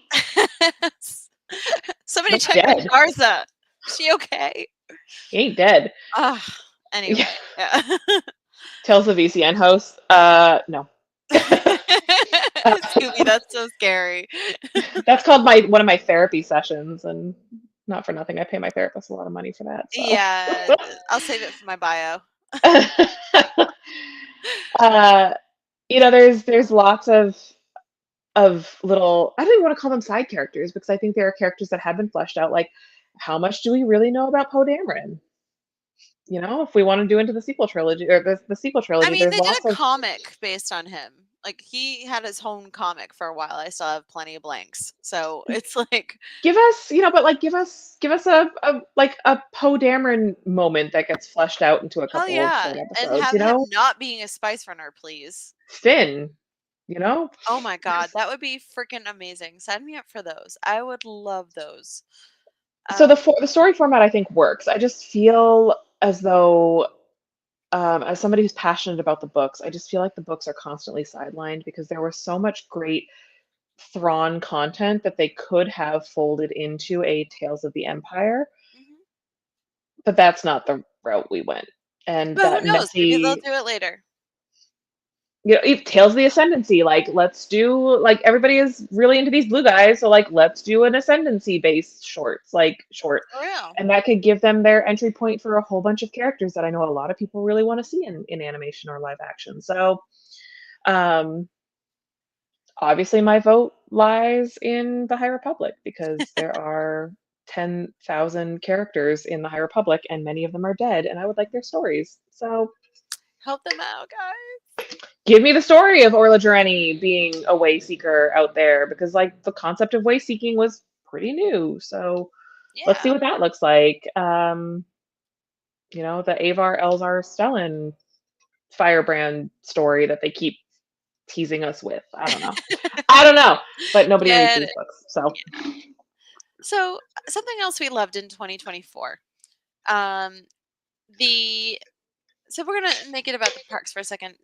[SPEAKER 4] somebody
[SPEAKER 3] Not
[SPEAKER 4] check on
[SPEAKER 3] dead.
[SPEAKER 4] Garza. Is she okay?
[SPEAKER 3] He ain't dead.
[SPEAKER 4] Anyway, yeah.
[SPEAKER 3] Tells the VCN host. No.
[SPEAKER 4] Scooby, that's so scary.
[SPEAKER 3] That's called one of my therapy sessions, and not for nothing, I pay my therapist a lot of money for that. So.
[SPEAKER 4] Yeah, I'll save it for my bio.
[SPEAKER 3] There's lots of little, I don't even want to call them side characters because I think there are characters that have been fleshed out. Like, how much do we really know about Poe Dameron? If we want to do into the sequel trilogy or the sequel
[SPEAKER 4] I
[SPEAKER 3] trilogy,
[SPEAKER 4] mean,
[SPEAKER 3] there's
[SPEAKER 4] they did
[SPEAKER 3] lots
[SPEAKER 4] a
[SPEAKER 3] of
[SPEAKER 4] comic based on him. Like, he had his own comic for a while. I still have plenty of blanks. So it's like,
[SPEAKER 3] give us, but like give us a like a Poe Dameron moment that gets fleshed out into a
[SPEAKER 4] hell
[SPEAKER 3] couple of
[SPEAKER 4] yeah.
[SPEAKER 3] short
[SPEAKER 4] And
[SPEAKER 3] episodes.
[SPEAKER 4] have him not being a spice runner, please.
[SPEAKER 3] Finn.
[SPEAKER 4] Oh my God, that would be freaking amazing. Sign me up for those. I would love those.
[SPEAKER 3] So the story format I think works. I just feel as though, as somebody who's passionate about the books, I just feel like the books are constantly sidelined because there was so much great Thrawn content that they could have folded into a Tales of the Empire,
[SPEAKER 4] Mhm.
[SPEAKER 3] but that's not the route we went. And
[SPEAKER 4] But who
[SPEAKER 3] that
[SPEAKER 4] knows? Maybe they'll
[SPEAKER 3] messy,
[SPEAKER 4] do it later.
[SPEAKER 3] Tales of the Ascendancy, like let's do, like everybody is really into these blue guys, so like let's do an Ascendancy based short,
[SPEAKER 4] For real.
[SPEAKER 3] and that could give them their entry point for a whole bunch of characters that I know a lot of people really want to see in animation or live action. So, um, obviously my vote lies in the High Republic because there are 10,000 characters in the High Republic and many of them are dead and I would like their stories. So
[SPEAKER 4] Help them out, guys.
[SPEAKER 3] give me the story of Orla Jareni being a way seeker out there because like the concept of way seeking was pretty new. So let's see
[SPEAKER 4] Yeah.
[SPEAKER 3] what that looks like. The Avar Elzar Stellan firebrand story that they keep teasing us with. I don't know. I don't know, but nobody reads
[SPEAKER 4] Get
[SPEAKER 3] these
[SPEAKER 4] it.
[SPEAKER 3] books, so.
[SPEAKER 4] So something else we loved in 2024. Um, so we're gonna make it about the parks for a second.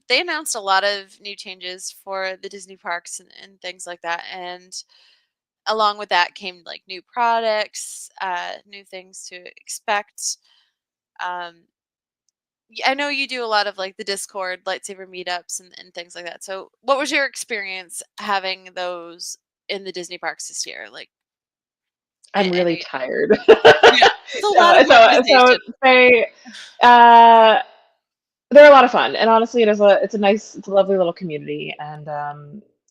[SPEAKER 4] They announced a lot of new changes for the Disney parks and things like that, and along with that came like new products, new things to expect. Um, I know you do a lot of like the Discord lightsaber meetups and things like that. So, what was your experience having those in the Disney parks this year? Like,
[SPEAKER 3] I'm really
[SPEAKER 4] any,
[SPEAKER 3] tired.
[SPEAKER 4] yeah, it's a lot of
[SPEAKER 3] So
[SPEAKER 4] organization.
[SPEAKER 3] uh, they're a lot of fun, and honestly, it's a lovely little community, and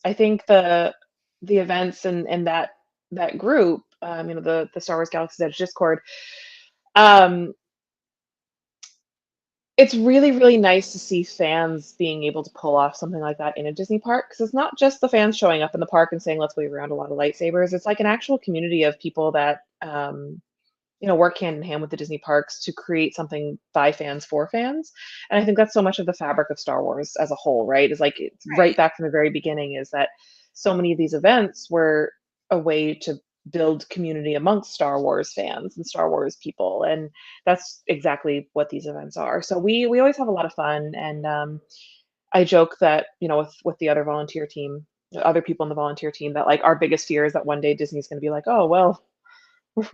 [SPEAKER 3] I think the events and that group, the Star Wars Galaxy's Edge Discord, um, it's really, really nice to see fans being able to pull off something like that in a Disney park because it's not just the fans showing up in the park and saying, let's wave around a lot of lightsabers. It's like an actual community of people that, work hand in hand with the Disney parks to create something by fans for fans. And I think that's so much of the fabric of Star Wars as a whole, right? Is like it's right
[SPEAKER 4] Right.
[SPEAKER 3] back from the very beginning is that so many of these events were a way to build community amongst Star Wars fans and Star Wars people. And that's exactly what these events are. So we always have a lot of fun. And I joke that, with the other volunteer team, other people in the volunteer team, that like our biggest fear is that one day Disney's going to be like, oh, well,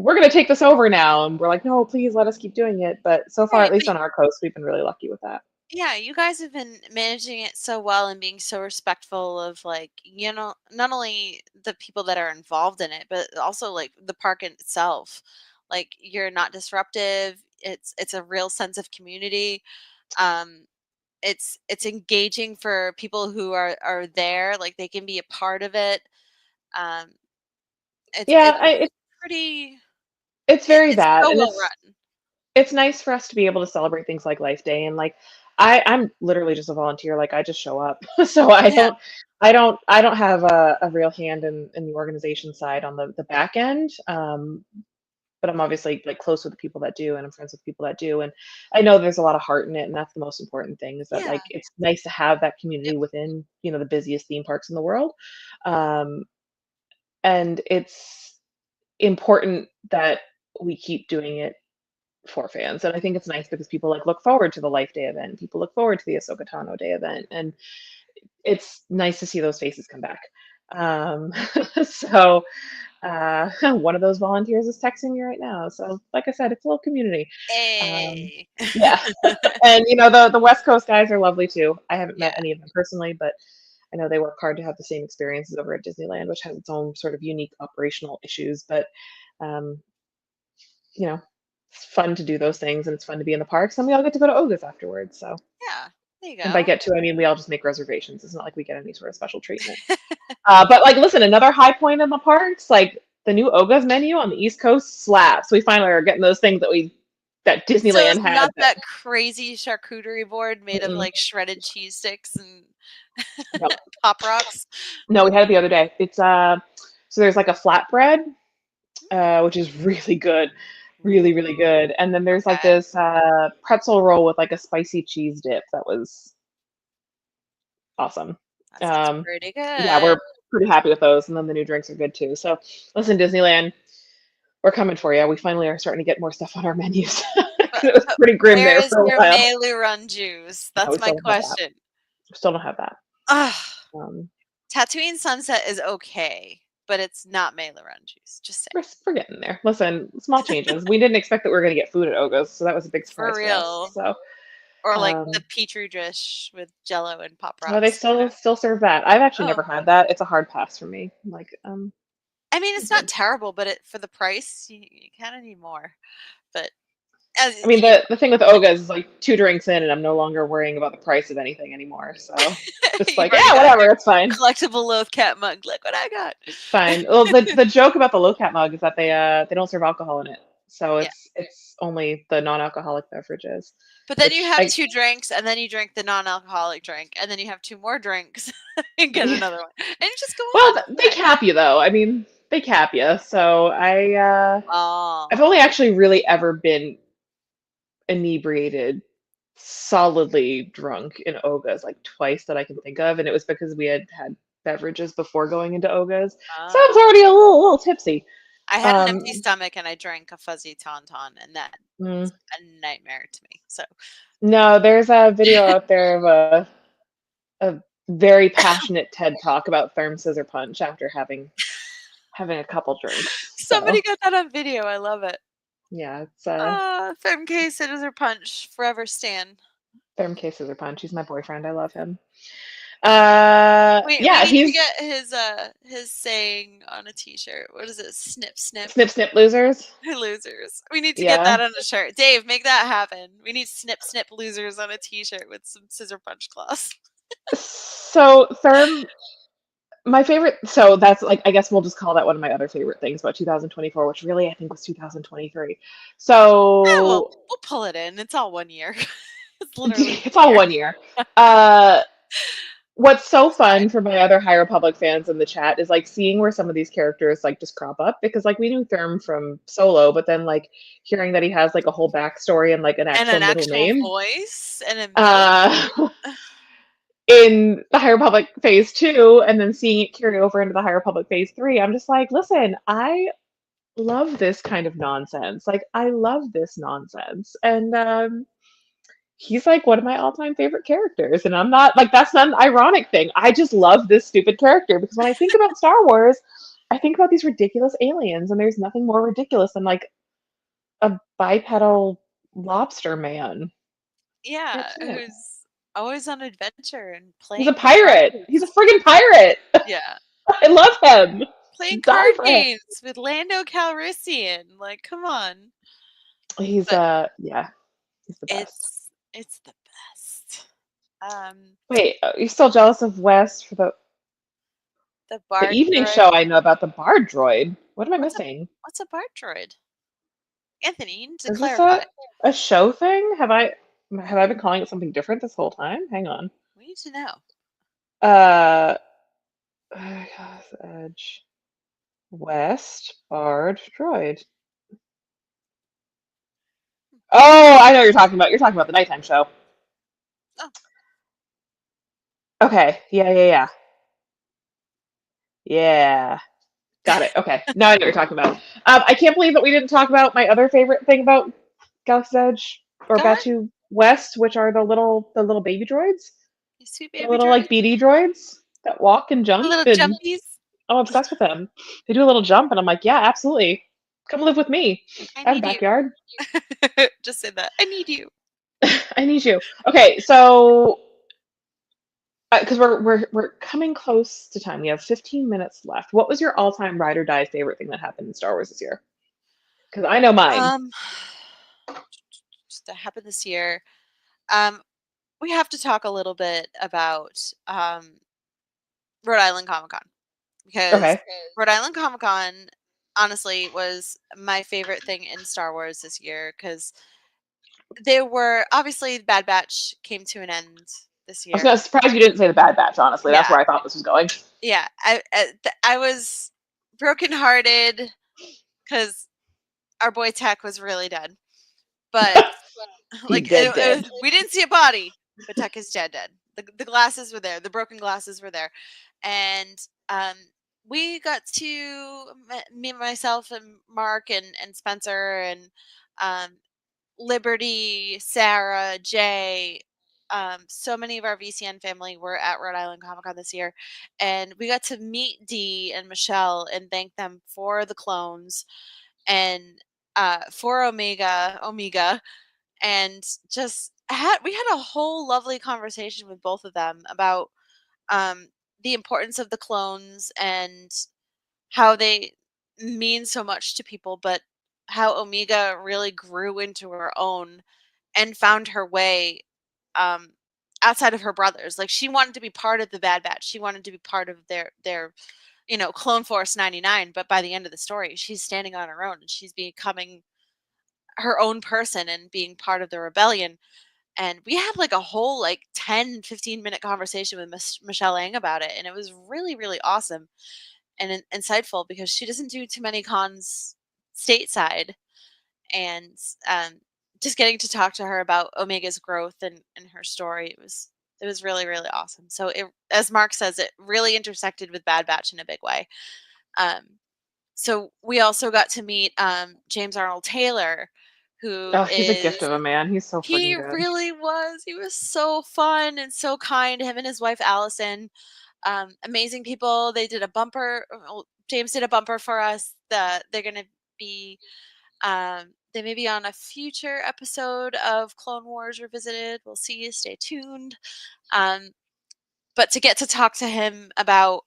[SPEAKER 3] we're going to take this over now. And we're like, no, please let us keep doing it. But so far,
[SPEAKER 4] Right.
[SPEAKER 3] at least on our coast, we've been really lucky with that.
[SPEAKER 4] Yeah, you guys have been managing it so well and being so respectful of like, not only the people that are involved in it, but also like the park in itself. Like you're not disruptive. It's a real sense of community. Um it's engaging for people who are there, like they can be a part of it. Um, it's pretty.
[SPEAKER 3] It's very
[SPEAKER 4] It's
[SPEAKER 3] that,
[SPEAKER 4] so
[SPEAKER 3] and
[SPEAKER 4] well run.
[SPEAKER 3] it's nice for us to be able to celebrate things like Life Day, and like I'm literally just a volunteer. Like I just show up, so
[SPEAKER 4] Yeah.
[SPEAKER 3] I don't have a real hand in the organization side on the back end. But I'm obviously like close with the people that do, and I'm friends with people that do, and I know there's a lot of heart in it, and that's the most important thing. Is that
[SPEAKER 4] Yeah.
[SPEAKER 3] like it's nice to have that community
[SPEAKER 4] Yep.
[SPEAKER 3] within the busiest theme parks in the world, um, and it's important that we keep doing it for fans. And I think it's nice because people like look forward to the Life Day event. People look forward to the Ahsoka Tano Day event, and it's nice to see those faces come back. Um, so one of those volunteers is texting me right now. So like I said, it's a little community.
[SPEAKER 4] Hey.
[SPEAKER 3] Yeah, and the West Coast guys are lovely too. I haven't met
[SPEAKER 4] Yeah.
[SPEAKER 3] any of them personally, but I know they work hard to have the same experiences over at Disneyland, which has its own sort of unique operational issues. But um, you know, it's fun to do those things and it's fun to be in the parks and we all get to go to Oga's afterwards. So,
[SPEAKER 4] Yeah. There you
[SPEAKER 3] and by
[SPEAKER 4] go.
[SPEAKER 3] get to, I mean, we all just make reservations. It's not like we get any sort of special treatment. But like, listen, another high point in the parks, like the new Oga's menu on the East Coast slaps. We finally are getting those things that
[SPEAKER 4] So
[SPEAKER 3] Disneyland
[SPEAKER 4] it's
[SPEAKER 3] had.
[SPEAKER 4] not that crazy charcuterie board made of
[SPEAKER 3] Mm-mm.
[SPEAKER 4] like shredded cheese sticks and
[SPEAKER 3] No,
[SPEAKER 4] Pop Rocks?
[SPEAKER 3] no, we had it the other day. It's so there's like a flatbread, which is really good, really, really
[SPEAKER 4] Ooh,
[SPEAKER 3] good. And then there's like
[SPEAKER 4] okay.
[SPEAKER 3] this pretzel roll with like a spicy cheese dip that was awesome.
[SPEAKER 4] That sounds
[SPEAKER 3] Um,
[SPEAKER 4] pretty
[SPEAKER 3] yeah,
[SPEAKER 4] good.
[SPEAKER 3] we're pretty happy with those, and then the new drinks are good too. So, listen, Disneyland, we're coming for you. We finally are starting to get more stuff on our menus.
[SPEAKER 4] But,
[SPEAKER 3] It was
[SPEAKER 4] but
[SPEAKER 3] pretty grim
[SPEAKER 4] where
[SPEAKER 3] there
[SPEAKER 4] is
[SPEAKER 3] for a
[SPEAKER 4] your
[SPEAKER 3] while.
[SPEAKER 4] Melu Run juice?
[SPEAKER 3] No, we
[SPEAKER 4] That's my
[SPEAKER 3] still don't have that.
[SPEAKER 4] question.
[SPEAKER 3] We still don't have that.
[SPEAKER 4] Ugh.
[SPEAKER 3] Um,
[SPEAKER 4] Tatooine Sunset is okay, but it's not Melu Run juice. Just saying.
[SPEAKER 3] we're getting there. Listen, small changes. We didn't expect that we were going to get food at Oga's, so that was a big
[SPEAKER 4] For
[SPEAKER 3] surprise for us.
[SPEAKER 4] real.
[SPEAKER 3] So,
[SPEAKER 4] Or like the
[SPEAKER 3] um,
[SPEAKER 4] Petri dish with Jello and Pop
[SPEAKER 3] well, they
[SPEAKER 4] Rocks.
[SPEAKER 3] still serve that. I've actually
[SPEAKER 4] Oh,
[SPEAKER 3] never had that. It's a hard pass for me. Like,
[SPEAKER 4] I mean, it's not
[SPEAKER 3] good.
[SPEAKER 4] terrible, but for the price, you kind of need more. But
[SPEAKER 3] I mean, the thing with Oga's is like 2 drinks in, and I'm no longer worrying about the price of anything anymore. So just
[SPEAKER 4] you've
[SPEAKER 3] like,
[SPEAKER 4] already
[SPEAKER 3] yeah,
[SPEAKER 4] got
[SPEAKER 3] whatever,
[SPEAKER 4] your
[SPEAKER 3] it's fine.
[SPEAKER 4] collectible Loth Cat mug. Look what I got.
[SPEAKER 3] It's fine. Well, the joke about the low cat mug is that they don't serve alcohol in it, so
[SPEAKER 4] Yeah.
[SPEAKER 3] it's only the non-alcoholic beverages,
[SPEAKER 4] But then you
[SPEAKER 3] which
[SPEAKER 4] have 2 drinks, and then you drink the non-alcoholic drink, and then you have 2 more drinks and get another one, and you just go
[SPEAKER 3] well,
[SPEAKER 4] on.
[SPEAKER 3] they cap you though. I mean, they cap you. So I've
[SPEAKER 4] Oh.
[SPEAKER 3] only actually really ever been inebriated, solidly drunk in Oga's like twice that I can think of, and it was because we had beverages before going into Oga's, so I was
[SPEAKER 4] Oh.
[SPEAKER 3] already a little tipsy.
[SPEAKER 4] I had an empty stomach, and I drank a fuzzy tauntaun, and that
[SPEAKER 3] Mm,
[SPEAKER 4] was a nightmare to me, so
[SPEAKER 3] no, there's a video out there of a very passionate TED talk about Therm Scissor Punch after having a couple drinks.
[SPEAKER 4] somebody
[SPEAKER 3] So
[SPEAKER 4] got that on video, I love it.
[SPEAKER 3] yeah, it's
[SPEAKER 4] Femke Scissor Punch, forever stan.
[SPEAKER 3] Therm K Scissor Punch. He's my boyfriend. I love him.
[SPEAKER 4] We
[SPEAKER 3] Yeah,
[SPEAKER 4] need to
[SPEAKER 3] he's
[SPEAKER 4] get his saying on a t-shirt. What is it? Snip snip.
[SPEAKER 3] snip snip losers.
[SPEAKER 4] Losers. We need to get
[SPEAKER 3] Yeah.
[SPEAKER 4] that on a shirt. Dave, make that happen. We need snip snip losers on a t-shirt with some scissor punch claws.
[SPEAKER 3] So Therm, my favorite. So that's like I guess we'll just call that one of my other favorite things about 2024, which really I think was 2023.
[SPEAKER 4] Yeah, well,
[SPEAKER 3] So
[SPEAKER 4] we'll pull it in. It's all 1 year. It's literally
[SPEAKER 3] it's all 1 year. What's so fun
[SPEAKER 4] fine.
[SPEAKER 3] for my other High Republic fans in the chat is like seeing where some of these characters like just crop up because like we knew Therm from Solo, but then like hearing that he has like a whole backstory and like an
[SPEAKER 4] And
[SPEAKER 3] actual
[SPEAKER 4] an
[SPEAKER 3] middle
[SPEAKER 4] actual
[SPEAKER 3] name.
[SPEAKER 4] voice and a middle
[SPEAKER 3] In the High Republic Phase 2, and then seeing it carry over into the High Republic Phase 3, I'm just like, listen, I love this kind of nonsense. Like, I love this nonsense. And he's like one of my all-time favorite characters. And I'm not like that's not an ironic thing. I just love this stupid character because when I think about Star Wars, I think about these ridiculous aliens, and there's nothing more ridiculous than like a bipedal lobster man.
[SPEAKER 4] Yeah,
[SPEAKER 3] That's it.
[SPEAKER 4] who's always on adventure and
[SPEAKER 3] He's a
[SPEAKER 4] playing
[SPEAKER 3] pirate. He's a
[SPEAKER 4] cards.
[SPEAKER 3] friggin' pirate.
[SPEAKER 4] Yeah.
[SPEAKER 3] I love him.
[SPEAKER 4] Playing
[SPEAKER 3] Die
[SPEAKER 4] card
[SPEAKER 3] for him.
[SPEAKER 4] games with Lando Calrissian. Like, come on.
[SPEAKER 3] He's
[SPEAKER 4] But
[SPEAKER 3] yeah, he's the best.
[SPEAKER 4] it's the best.
[SPEAKER 3] Wait, are you still jealous of West for
[SPEAKER 4] the
[SPEAKER 3] evening
[SPEAKER 4] droid.
[SPEAKER 3] show? I know about the Bard droid. What am I missing?
[SPEAKER 4] What's a Bard droid? Anthony, you need to
[SPEAKER 3] Is this
[SPEAKER 4] clarify.
[SPEAKER 3] a show thing? Have I been calling it something different this whole time? Hang on.
[SPEAKER 4] We need to know.
[SPEAKER 3] Edge, West, Bard, droid. Oh, I know what you're talking about. You're talking about the nighttime show.
[SPEAKER 4] Oh.
[SPEAKER 3] Okay. Yeah. Yeah. Got it. Okay. Now I know what you're talking about. I can't believe that we didn't talk about my other favorite thing about Galaxy's Edge or Batuu West, which are the little baby droids.
[SPEAKER 4] Sweet baby
[SPEAKER 3] the little
[SPEAKER 4] droids.
[SPEAKER 3] like BD droids that walk and jump.
[SPEAKER 4] The little jumpies.
[SPEAKER 3] I'm obsessed with them. They do a little jump, and I'm like, yeah, absolutely. Come live with me. I have a backyard.
[SPEAKER 4] Just say that. I need you.
[SPEAKER 3] I need you. Okay, so because we're coming close to time. We have 15 minutes left. What was your all-time ride or die favorite thing that happened in Star Wars this year? Because I know mine.
[SPEAKER 4] That happened this year. We have to talk a little bit about Rhode Island Comic Con, because Rhode Island Comic Con honestly was my favorite thing in Star Wars this year, because there were obviously Bad Batch came to an end this year.
[SPEAKER 3] I was gonna surprise you didn't say the Bad Batch. Honestly, that's where I thought this was going.
[SPEAKER 4] Yeah, I was brokenhearted because our boy Tech was really dead, but like
[SPEAKER 3] dead.
[SPEAKER 4] We didn't see a body, but Tech is dead. The glasses were there. The broken glasses were there, and we got to me, myself, and Mark, and Spencer, and Liberty, Sarah, Jay. So many of our VCN family were at Rhode Island Comic Con this year, and we got to meet Dee and Michelle and thank them for the clones and for Omega, and just we had a whole lovely conversation with both of them about the importance of the clones and how they mean so much to people, but how Omega really grew into her own and found her way outside of her brothers. Like, she wanted to be part of the Bad Batch. She wanted to be part of their Clone Force 99, but by the end of the story, she's standing on her own and she's becoming her own person and being part of the rebellion. And we had like a whole 10-15 minute conversation with Michelle Ang about it, and it was really, really awesome and insightful, because she doesn't do too many cons stateside, and just getting to talk to her about Omega's growth and her story, it was really, really awesome. So it, as Mark says, it really intersected with Bad Batch in a big way. So we also got to meet James Arnold Taylor, who
[SPEAKER 3] he's a gift of a man. He's so freaking good.
[SPEAKER 4] He really was. He was so fun and so kind. Him and his wife Allison, amazing people. They did a bumper. James did a bumper for us. They're going to be. They may be on a future episode of Clone Wars Revisited. We'll see. Stay tuned. But to get to talk to him about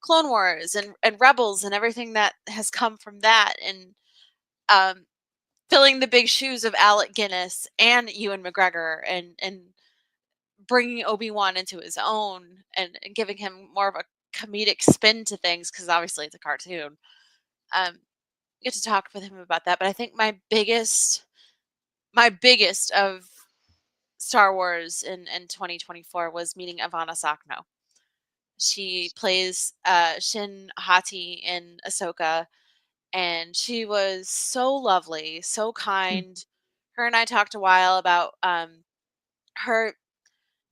[SPEAKER 4] Clone Wars and Rebels and everything that has come from that, and filling the big shoes of Alec Guinness and Ewan McGregor, and bringing Obi-Wan into his own, and giving him more of a comedic spin to things, because obviously it's a cartoon. Get to talk with him about that. But I think my biggest of Star Wars in 2024 was meeting Ivana Sakno. She plays Shin Hati in Ahsoka, and she was so lovely, so kind. Her and I talked a while about her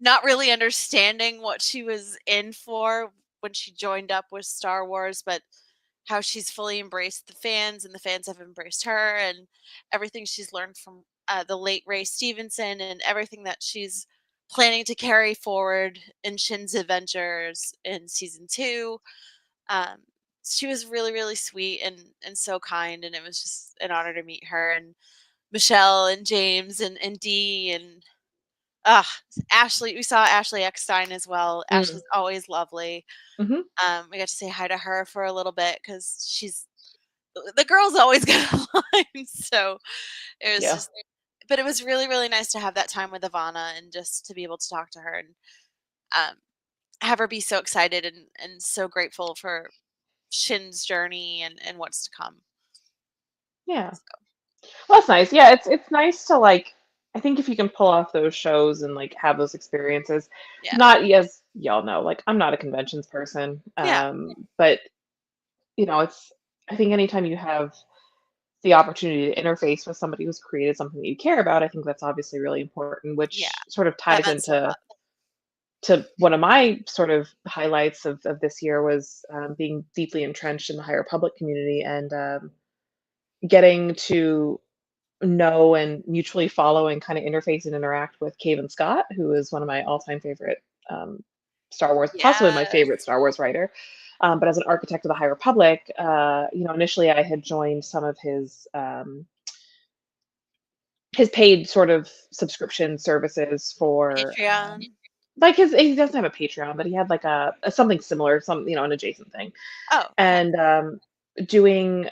[SPEAKER 4] not really understanding what she was in for when she joined up with Star Wars, but how she's fully embraced the fans, and the fans have embraced her, and everything she's learned from the late Ray Stevenson, and everything that she's planning to carry forward in Shin's adventures in season 2. She was really, really sweet and so kind, and it was just an honor to meet her, and Michelle and James and Dee, and Ashley. We saw Ashley Eckstein as well. Ashley's always lovely.
[SPEAKER 3] Mm-hmm.
[SPEAKER 4] We got to say hi to her for a little bit, because the girl's always got a line. So it was but it was really, really nice to have that time with Ivana and just to be able to talk to her and have her be so excited and so grateful for Shin's journey and what's to come.
[SPEAKER 3] Yeah.
[SPEAKER 4] So.
[SPEAKER 3] Well, that's nice. Yeah, it's nice to like. I think if you can pull off those shows and like have those experiences,
[SPEAKER 4] Yeah.
[SPEAKER 3] not as y'all know, like I'm not a conventions person,
[SPEAKER 4] Yeah.
[SPEAKER 3] but it's. I think anytime you have the opportunity to interface with somebody who's created something that you care about, I think that's obviously really important,
[SPEAKER 4] Yeah.
[SPEAKER 3] which sort of
[SPEAKER 4] That
[SPEAKER 3] ties
[SPEAKER 4] meant so
[SPEAKER 3] into
[SPEAKER 4] much.
[SPEAKER 3] to one of my sort of highlights of this year was being deeply entrenched in the High Republic community and getting to know and mutually follow and kind of interface and interact with Cavan Scott, who is one of my all-time favorite Star Wars, possibly my favorite
[SPEAKER 4] Yes.
[SPEAKER 3] Star Wars writer. But as an architect of the High Republic, initially I had joined some of his paid sort of subscription services for
[SPEAKER 4] Patreon.
[SPEAKER 3] like he doesn't have a Patreon, but he had like a something similar, an adjacent thing,
[SPEAKER 4] Oh, okay.
[SPEAKER 3] and doing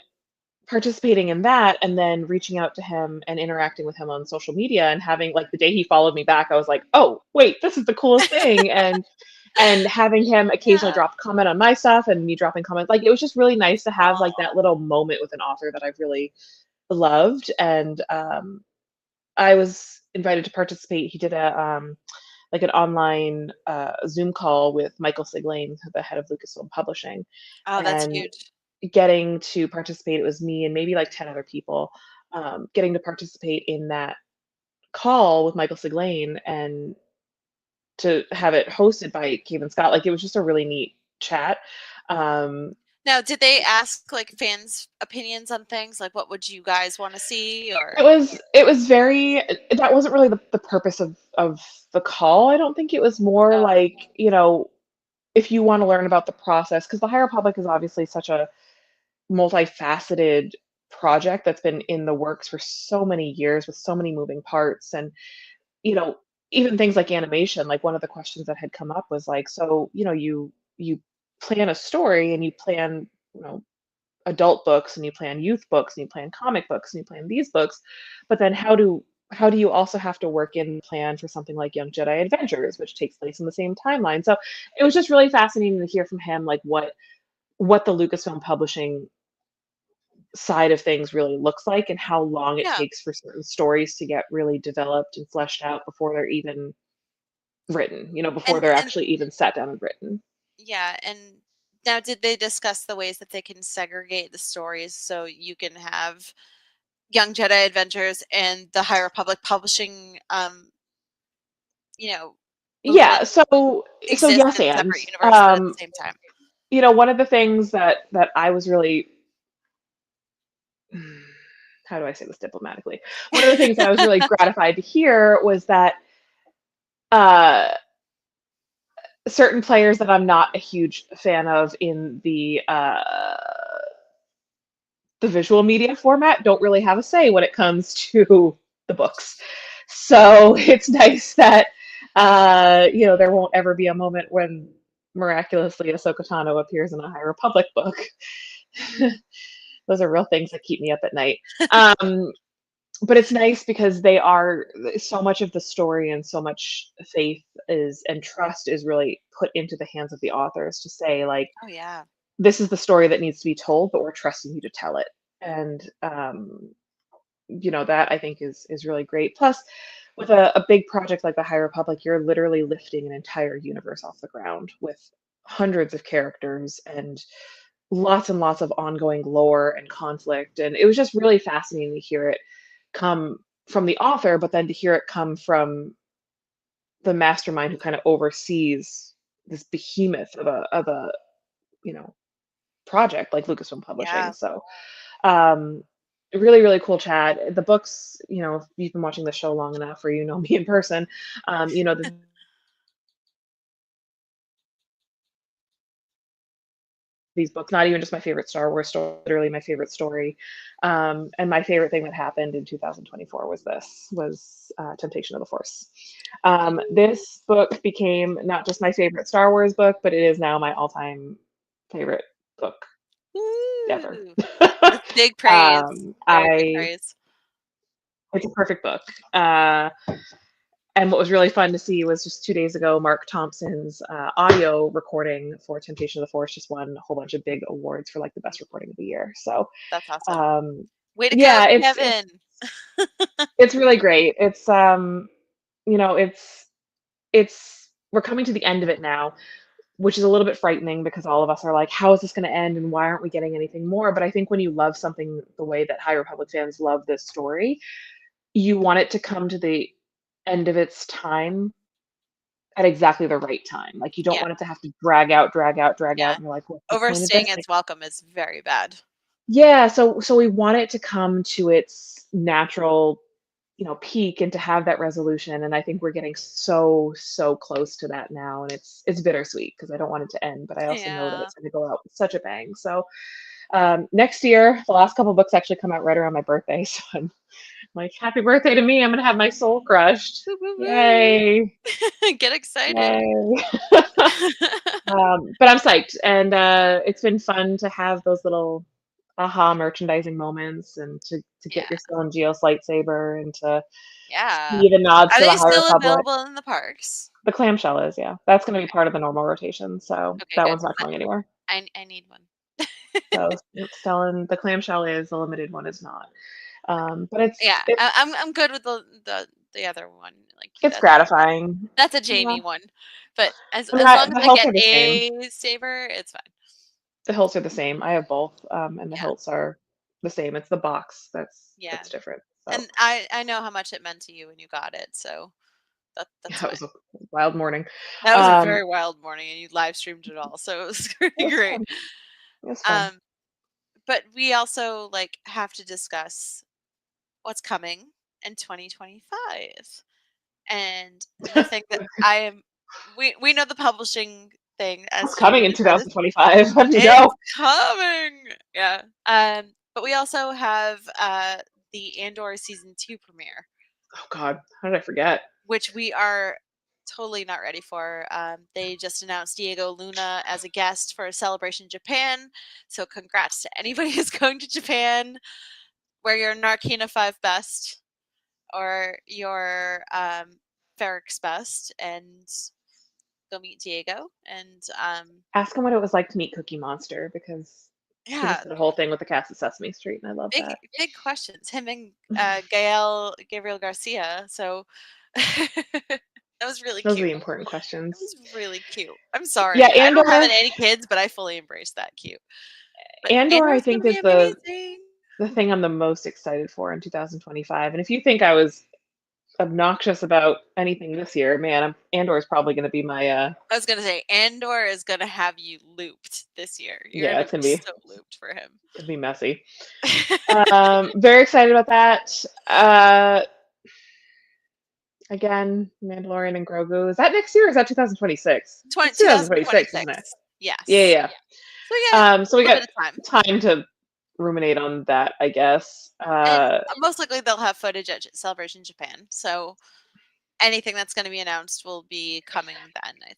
[SPEAKER 3] participating in that and then reaching out to him and interacting with him on social media and having like the day he followed me back, I was like, oh wait, this is the coolest thing. And having him occasionally
[SPEAKER 4] Yeah.
[SPEAKER 3] drop a comment on my stuff and me dropping comments, like it was just really nice to have like that little moment with an author that I've really loved. And I was invited to participate. He did a like an online Zoom call with Michael Siglain, the head of Lucasfilm Publishing,
[SPEAKER 4] Oh, that's
[SPEAKER 3] and
[SPEAKER 4] huge.
[SPEAKER 3] getting to participate. It was me and maybe like 10 other people getting to participate in that call with Michael Siglain and to have it hosted by Cavan Scott. Like it was just a really neat chat. Um,
[SPEAKER 4] Now, did they ask like fans' opinions on things? Like, what would you guys want to see? Or
[SPEAKER 3] it was very, that wasn't really the purpose of the call. I don't think. It was more like, if you want to learn about the process, because the High Republic is obviously such a multifaceted project that's been in the works for so many years with so many moving parts. And you know even things like animation, like one of the questions that had come up was like, so you plan a story and you plan adult books and you plan youth books and you plan comic books and you plan these books, but then how do you also have to work in the plan for something like Young Jedi Adventures, which takes place in the same timeline? So it was just really fascinating to hear from him like what the Lucasfilm Publishing side of things really looks like and how long it
[SPEAKER 4] yeah,
[SPEAKER 3] takes for certain stories to get really developed and fleshed out before they're even written, before they're
[SPEAKER 4] and
[SPEAKER 3] actually even sat down and written.
[SPEAKER 4] yeah, and now did they discuss the ways that they can segregate the stories so you can have Young Jedi Adventures and the High Republic Publishing, you know, movement
[SPEAKER 3] Yeah, so
[SPEAKER 4] exist
[SPEAKER 3] yes,
[SPEAKER 4] in
[SPEAKER 3] and
[SPEAKER 4] separate universes at the same time?
[SPEAKER 3] one of the things that I was really how do I say this diplomatically? One of the things that I was really gratified to hear was that uh certain players that I'm not a huge fan of in the visual media format don't really have a say when it comes to the books. So it's nice that there won't ever be a moment when miraculously Ahsoka Tano appears in a High Republic book. Those are real things that keep me up at night. But it's nice because they are so much of the story and so much faith is and trust is really put into the hands of the authors to say like,
[SPEAKER 4] Oh yeah.
[SPEAKER 3] this is the story that needs to be told, but we're trusting you to tell it. And that I think is really great. Plus, with a big project like the High Republic, you're literally lifting an entire universe off the ground with hundreds of characters and lots of ongoing lore and conflict. And it was just really fascinating to hear it come from the author, but then to hear it come from the mastermind who kind of oversees this behemoth of a you know project like Lucasfilm Publishing.
[SPEAKER 4] Yeah.
[SPEAKER 3] So um really, really cool chat. The books, if you've been watching the show long enough or you know me in person, these books, not even just my favorite Star Wars story, literally my favorite story. And my favorite thing that happened in 2024 was Temptation of the Force. This book became not just my favorite Star Wars book, but it is now my all-time favorite book ever.
[SPEAKER 4] Woo! That's big praise. Very big
[SPEAKER 3] I
[SPEAKER 4] praise.
[SPEAKER 3] It's a perfect book. And what was really fun to see was just 2 days ago, Mark Thompson's audio recording for Temptation of the Forest just won a whole bunch of big awards for like the best recording of the year. So
[SPEAKER 4] That's awesome. Way to
[SPEAKER 3] yeah,
[SPEAKER 4] go, Kevin.
[SPEAKER 3] it's really great. It's you know, it's we're coming to the end of it now, which is a little bit frightening because all of us are like, how is this going to end and why aren't we getting anything more? But I think when you love something the way that High Republic fans love this story, you want it to come to the end of its time at exactly the right time. Like you don't
[SPEAKER 4] Yeah.
[SPEAKER 3] want it to have to drag out, and
[SPEAKER 4] Yeah.
[SPEAKER 3] you're like, what's the point of
[SPEAKER 4] Overstaying
[SPEAKER 3] this?
[SPEAKER 4] its welcome is very bad.
[SPEAKER 3] Yeah, so we want it to come to its natural, peak and to have that resolution. And I think we're getting so close to that now, and it's bittersweet because I don't want it to end, but I also know that
[SPEAKER 4] Yeah.
[SPEAKER 3] it's going to go out with such a bang. So next year, the last couple books actually come out right around my birthday, so I'm like, happy birthday to me! I'm gonna have my soul crushed.
[SPEAKER 4] Woo, woo, woo.
[SPEAKER 3] Yay!
[SPEAKER 4] Get excited.
[SPEAKER 3] Yay! But I'm psyched, and it's been fun to have those little aha merchandising moments, and to get your Stellan Geos lightsaber, and to see the nods
[SPEAKER 4] Are
[SPEAKER 3] to the
[SPEAKER 4] they
[SPEAKER 3] High
[SPEAKER 4] still
[SPEAKER 3] Republic.
[SPEAKER 4] available in the parks?
[SPEAKER 3] The clamshell is, yeah. That's going to be part of the normal rotation, so
[SPEAKER 4] Okay,
[SPEAKER 3] that
[SPEAKER 4] good.
[SPEAKER 3] one's not going anywhere.
[SPEAKER 4] I need one.
[SPEAKER 3] So Stellan, the clamshell is, the limited one is not. But it's
[SPEAKER 4] I'm good with the other one. Like
[SPEAKER 3] it's gratifying.
[SPEAKER 4] That's a Jamie one, but as long as I get a saber, it's fine.
[SPEAKER 3] The hilts are the same. I have both, and the hilts are the same. It's the box that's different. So.
[SPEAKER 4] And I know how much it meant to you when you got it, so that's
[SPEAKER 3] that was a wild morning.
[SPEAKER 4] That was a very wild morning, and you live streamed it all, so it was pretty great.
[SPEAKER 3] It was fun.
[SPEAKER 4] But we also have to discuss what's coming in 2025, and the thing that we know the publishing thing as
[SPEAKER 3] coming in 2025. Let me go.
[SPEAKER 4] Coming, yeah. But we also have the Andor season 2 premiere.
[SPEAKER 3] Oh God, how did I forget?
[SPEAKER 4] Which we are totally not ready for. They just announced Diego Luna as a guest for Celebration Japan. So congrats to anybody who's going to Japan. Wear your Narkina 5 best or your Ferrix best and go meet Diego. And
[SPEAKER 3] ask him what it was like to meet Cookie Monster, because he just did a whole thing with the cast of Sesame Street, and I love that.
[SPEAKER 4] Big questions. Him and Gabriel Garcia. So that was really cute.
[SPEAKER 3] Those are the important questions.
[SPEAKER 4] It was really cute. I'm sorry.
[SPEAKER 3] Yeah,
[SPEAKER 4] I don't have any kids, but I fully embrace that cute. But
[SPEAKER 3] Andor, I think, is the thing I'm the most excited for in 2025. And if you think I was obnoxious about anything this year, man, Andor is probably going to be my.
[SPEAKER 4] I was going to say Andor is going to have you looped this year.
[SPEAKER 3] You're it's going to be
[SPEAKER 4] so looped for him.
[SPEAKER 3] It'll be messy. Very excited about that. Again, Mandalorian and Grogu. Is that next year or is that 2026?
[SPEAKER 4] 2026, isn't it? Yes.
[SPEAKER 3] Yeah.
[SPEAKER 4] So yeah.
[SPEAKER 3] So we got time to ruminate on that, I guess.
[SPEAKER 4] Most likely they'll have footage at Celebration Japan. So anything that's going to be announced will be coming then, I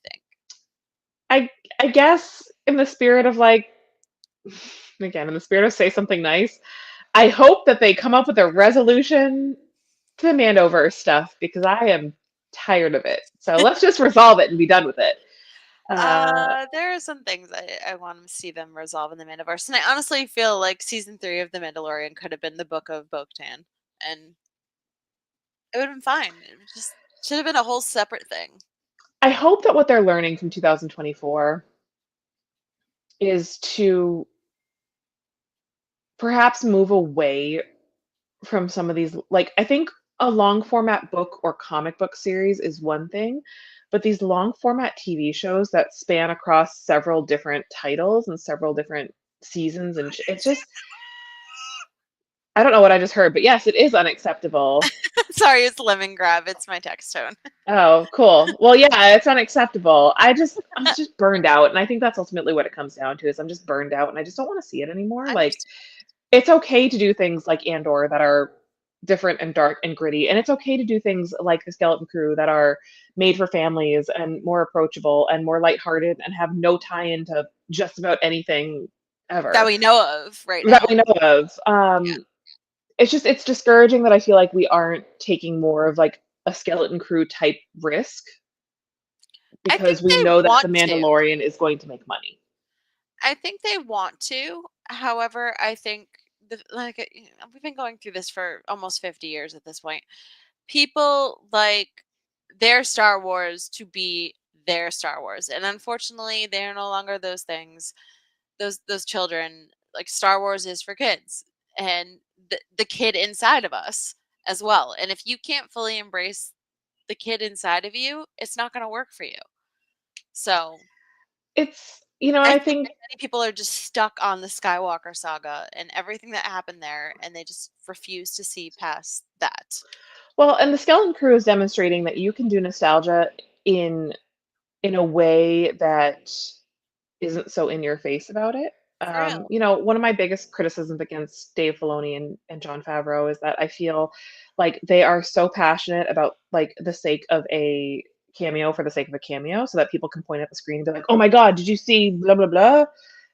[SPEAKER 4] think.
[SPEAKER 3] I guess in the spirit of say something nice, I hope that they come up with a resolution to the Mandoverse stuff, because I am tired of it. So let's just resolve it and be done with it.
[SPEAKER 4] There are some things I want to see them resolve in the Mandoverse, and I honestly feel like season 3 of The Mandalorian could have been the Book of Bo-Katan, and it would have been fine. It just should have been a whole separate thing.
[SPEAKER 3] I hope that what they're learning from 2024 is to perhaps move away from some of these. I think a long format book or comic book series is one thing, but these long format TV shows that span across several different titles and several different seasons, and it's just, I don't know what I just heard, but yes, it is unacceptable.
[SPEAKER 4] Sorry, it's lemon grab. It's my text tone.
[SPEAKER 3] Oh, cool. Well, yeah, it's unacceptable. I'm just burned out, and I think that's ultimately what it comes down to, is I'm just burned out, and I just don't want to see it anymore. It's okay to do things like Andor that are different and dark and gritty, and it's okay to do things like the Skeleton Crew that are made for families and more approachable and more lighthearted and have no tie-in to just about anything ever
[SPEAKER 4] that we know of right now.
[SPEAKER 3] That we know of. it's discouraging that I feel like we aren't taking more of like a Skeleton Crew type risk
[SPEAKER 4] I think
[SPEAKER 3] because we
[SPEAKER 4] they
[SPEAKER 3] know that
[SPEAKER 4] want
[SPEAKER 3] The
[SPEAKER 4] to.
[SPEAKER 3] Mandalorian is going to make money.
[SPEAKER 4] I think they want to. However, I think we've been going through this for almost 50 years at this point. People like their Star Wars to be their Star Wars, and unfortunately, they're no longer those things. Those children, like Star Wars is for kids, and the kid inside of us as well. And if you can't fully embrace the kid inside of you, it's not going to work for you. So
[SPEAKER 3] It's,
[SPEAKER 4] I
[SPEAKER 3] I
[SPEAKER 4] think
[SPEAKER 3] think
[SPEAKER 4] many people are just stuck on the Skywalker saga and everything that happened there, and they just refuse to see past that.
[SPEAKER 3] well, and the Skeleton Crew is demonstrating that you can do nostalgia in in a way that isn't so in your face about it.
[SPEAKER 4] For real.
[SPEAKER 3] One of my biggest criticisms against Dave Filoni and Jon Favreau is that I feel like they are so passionate about like the sake of a cameo for the sake of a cameo, so that people can point at the screen and be like, "Oh my God, did you see blah blah blah?"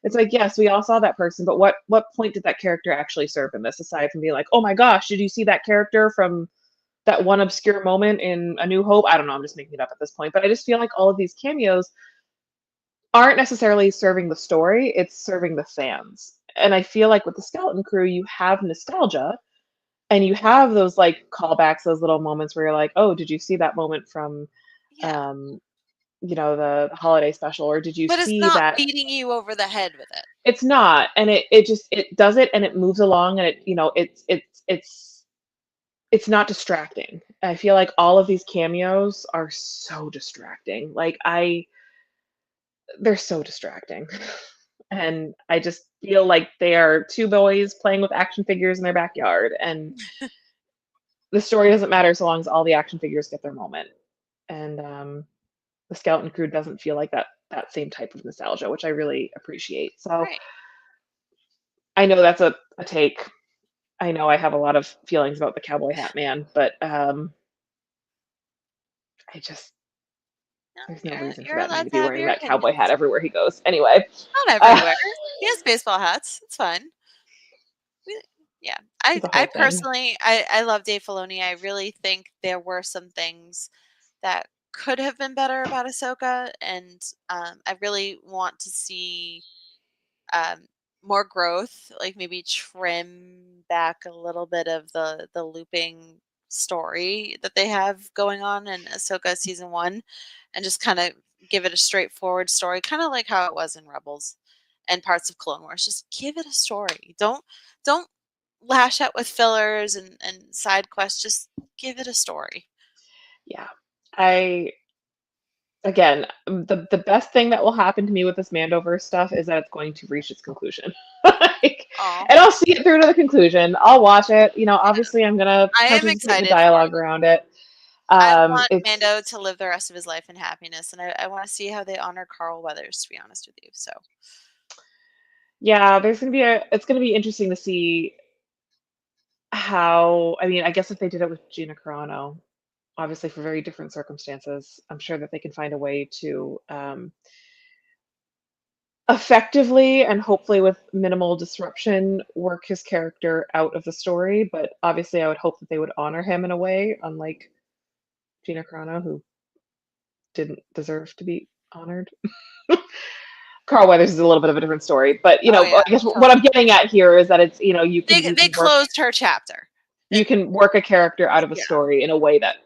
[SPEAKER 3] It's like, yes, we all saw that person, but what point did that character actually serve in this, aside from being like, "Oh my gosh, did you see that character from that one obscure moment in A New Hope?" I don't know. I'm just making it up at this point, but I just feel like all of these cameos aren't necessarily serving the story, it's serving the fans. And I feel like with the Skeleton Crew, you have nostalgia and you have those like callbacks, those little moments where you're like, oh, did you see that moment from,
[SPEAKER 4] Yeah.
[SPEAKER 3] um, the holiday special? Or did you
[SPEAKER 4] But it's
[SPEAKER 3] see
[SPEAKER 4] not
[SPEAKER 3] that?
[SPEAKER 4] beating you over the head with it.
[SPEAKER 3] It's not. And it just, it does it and it moves along and it's not distracting. I feel like all of these cameos are so distracting. They're so distracting. And I just feel like they are two boys playing with action figures in their backyard, and the story doesn't matter so long as all the action figures get their moment. And the Skeleton Crew doesn't feel like that same type of nostalgia, which I really appreciate. So
[SPEAKER 4] Right.
[SPEAKER 3] I know that's a take. I know I have a lot of feelings about the Cowboy Hat Man, but I just there's no reason for
[SPEAKER 4] You're
[SPEAKER 3] that man
[SPEAKER 4] allowed
[SPEAKER 3] to
[SPEAKER 4] to
[SPEAKER 3] be
[SPEAKER 4] have
[SPEAKER 3] wearing
[SPEAKER 4] your
[SPEAKER 3] that cowboy hat
[SPEAKER 4] opinions.
[SPEAKER 3] everywhere he goes. Anyway,
[SPEAKER 4] Not
[SPEAKER 3] uh,
[SPEAKER 4] everywhere. He has baseball hats. It's fine. Yeah. I
[SPEAKER 3] the
[SPEAKER 4] I
[SPEAKER 3] whole thing.
[SPEAKER 4] personally I love Dave Filoni. I really think there were some things that could have been better about Ahsoka, and I really want to see um, more growth, like maybe trim back a little bit of the looping story that they have going on in Ahsoka season 1, and just kind of give it a straightforward story, kind of like how it was in Rebels and parts of Clone Wars. Just give it a story. Don't lash out with fillers and side quests. Just give it a story.
[SPEAKER 3] Yeah. I Again, the best thing that will happen to me with this Mandoverse stuff is that it's going to reach its conclusion. Like,
[SPEAKER 4] Oh,
[SPEAKER 3] and I'll see it through to the conclusion. I'll watch it.
[SPEAKER 4] yeah.
[SPEAKER 3] Obviously, I'm gonna
[SPEAKER 4] I am
[SPEAKER 3] participate in the
[SPEAKER 4] excited for it.
[SPEAKER 3] dialogue around it.
[SPEAKER 4] I want
[SPEAKER 3] It's
[SPEAKER 4] Mando to live the rest of his life in happiness, and I want to see how they honor Carl Weathers, to be honest with you. So,
[SPEAKER 3] Yeah, it's gonna be interesting to see how. I mean, I guess if they did it with Gina Carano, obviously for very different circumstances, I'm sure that they can find a way to effectively and hopefully with minimal disruption work his character out of the story. But obviously I would hope that they would honor him in a way, unlike Gina Carano, who didn't deserve to be honored. Carl Weathers is a little bit of a different story, but
[SPEAKER 4] oh yeah,
[SPEAKER 3] I guess what I'm
[SPEAKER 4] totally.
[SPEAKER 3] getting at here is that it's you can
[SPEAKER 4] They closed her chapter,
[SPEAKER 3] you can work a character out of a
[SPEAKER 4] yeah,
[SPEAKER 3] story in a way that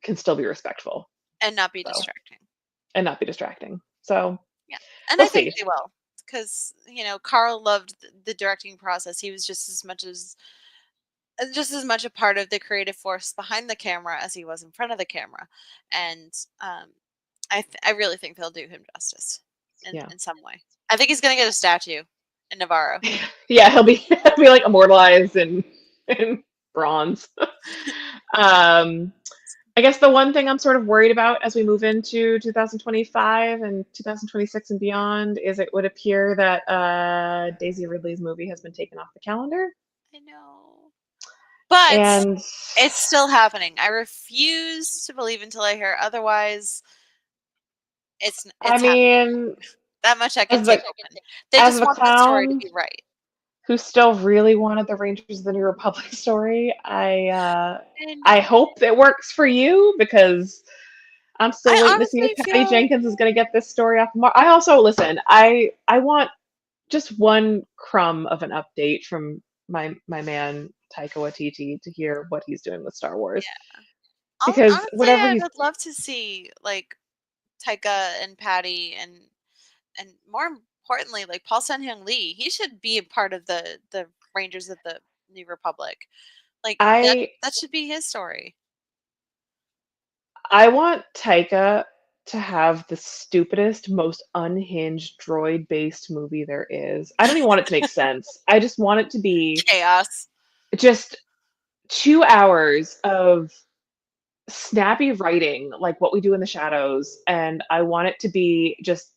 [SPEAKER 3] can still be respectful,
[SPEAKER 4] and not be
[SPEAKER 3] so
[SPEAKER 4] distracting.
[SPEAKER 3] and not be distracting. So
[SPEAKER 4] Yeah, and
[SPEAKER 3] we'll
[SPEAKER 4] I think
[SPEAKER 3] see.
[SPEAKER 4] they will, because Carl loved the directing process. He was just as much a part of the creative force behind the camera as he was in front of the camera, and I really think they'll do him justice
[SPEAKER 3] Yeah.
[SPEAKER 4] in some way. I think he's gonna get a statue in Navarro.
[SPEAKER 3] Yeah, he'll be like immortalized in bronze. I guess the one thing I'm sort of worried about as we move into 2025 and 2026 and beyond is it would appear that Daisy Ridley's movie has been taken off the calendar.
[SPEAKER 4] I know. But
[SPEAKER 3] And
[SPEAKER 4] it's still happening. I refuse to believe until I hear otherwise.
[SPEAKER 3] I
[SPEAKER 4] It's happening.
[SPEAKER 3] mean,
[SPEAKER 4] That much I can
[SPEAKER 3] as
[SPEAKER 4] say
[SPEAKER 3] the
[SPEAKER 4] open. They
[SPEAKER 3] as
[SPEAKER 4] just
[SPEAKER 3] the
[SPEAKER 4] want the story to
[SPEAKER 3] clown
[SPEAKER 4] be right.
[SPEAKER 3] who still really wanted the Rangers of the New Republic story.
[SPEAKER 4] And
[SPEAKER 3] I hope it works for you because I'm still
[SPEAKER 4] I
[SPEAKER 3] waiting to see if
[SPEAKER 4] honestly
[SPEAKER 3] Patty
[SPEAKER 4] feel
[SPEAKER 3] Jenkins is going to get this story off. I also listen. I want just one crumb of an update from my man Taika Waititi to hear what he's doing with Star Wars because
[SPEAKER 4] honestly,
[SPEAKER 3] whatever
[SPEAKER 4] I
[SPEAKER 3] he's
[SPEAKER 4] would love to see like Taika and Patty and more importantly, like Paul Sun Hyung Lee. He should be a part of the Rangers of the New Republic. Like
[SPEAKER 3] I
[SPEAKER 4] that should be his story.
[SPEAKER 3] I want Taika to have the stupidest, most unhinged droid-based movie there is. I don't even want it to make sense. I just want it to be
[SPEAKER 4] Chaos.
[SPEAKER 3] just 2 hours of snappy writing like What We Do in the Shadows, and I want it to be just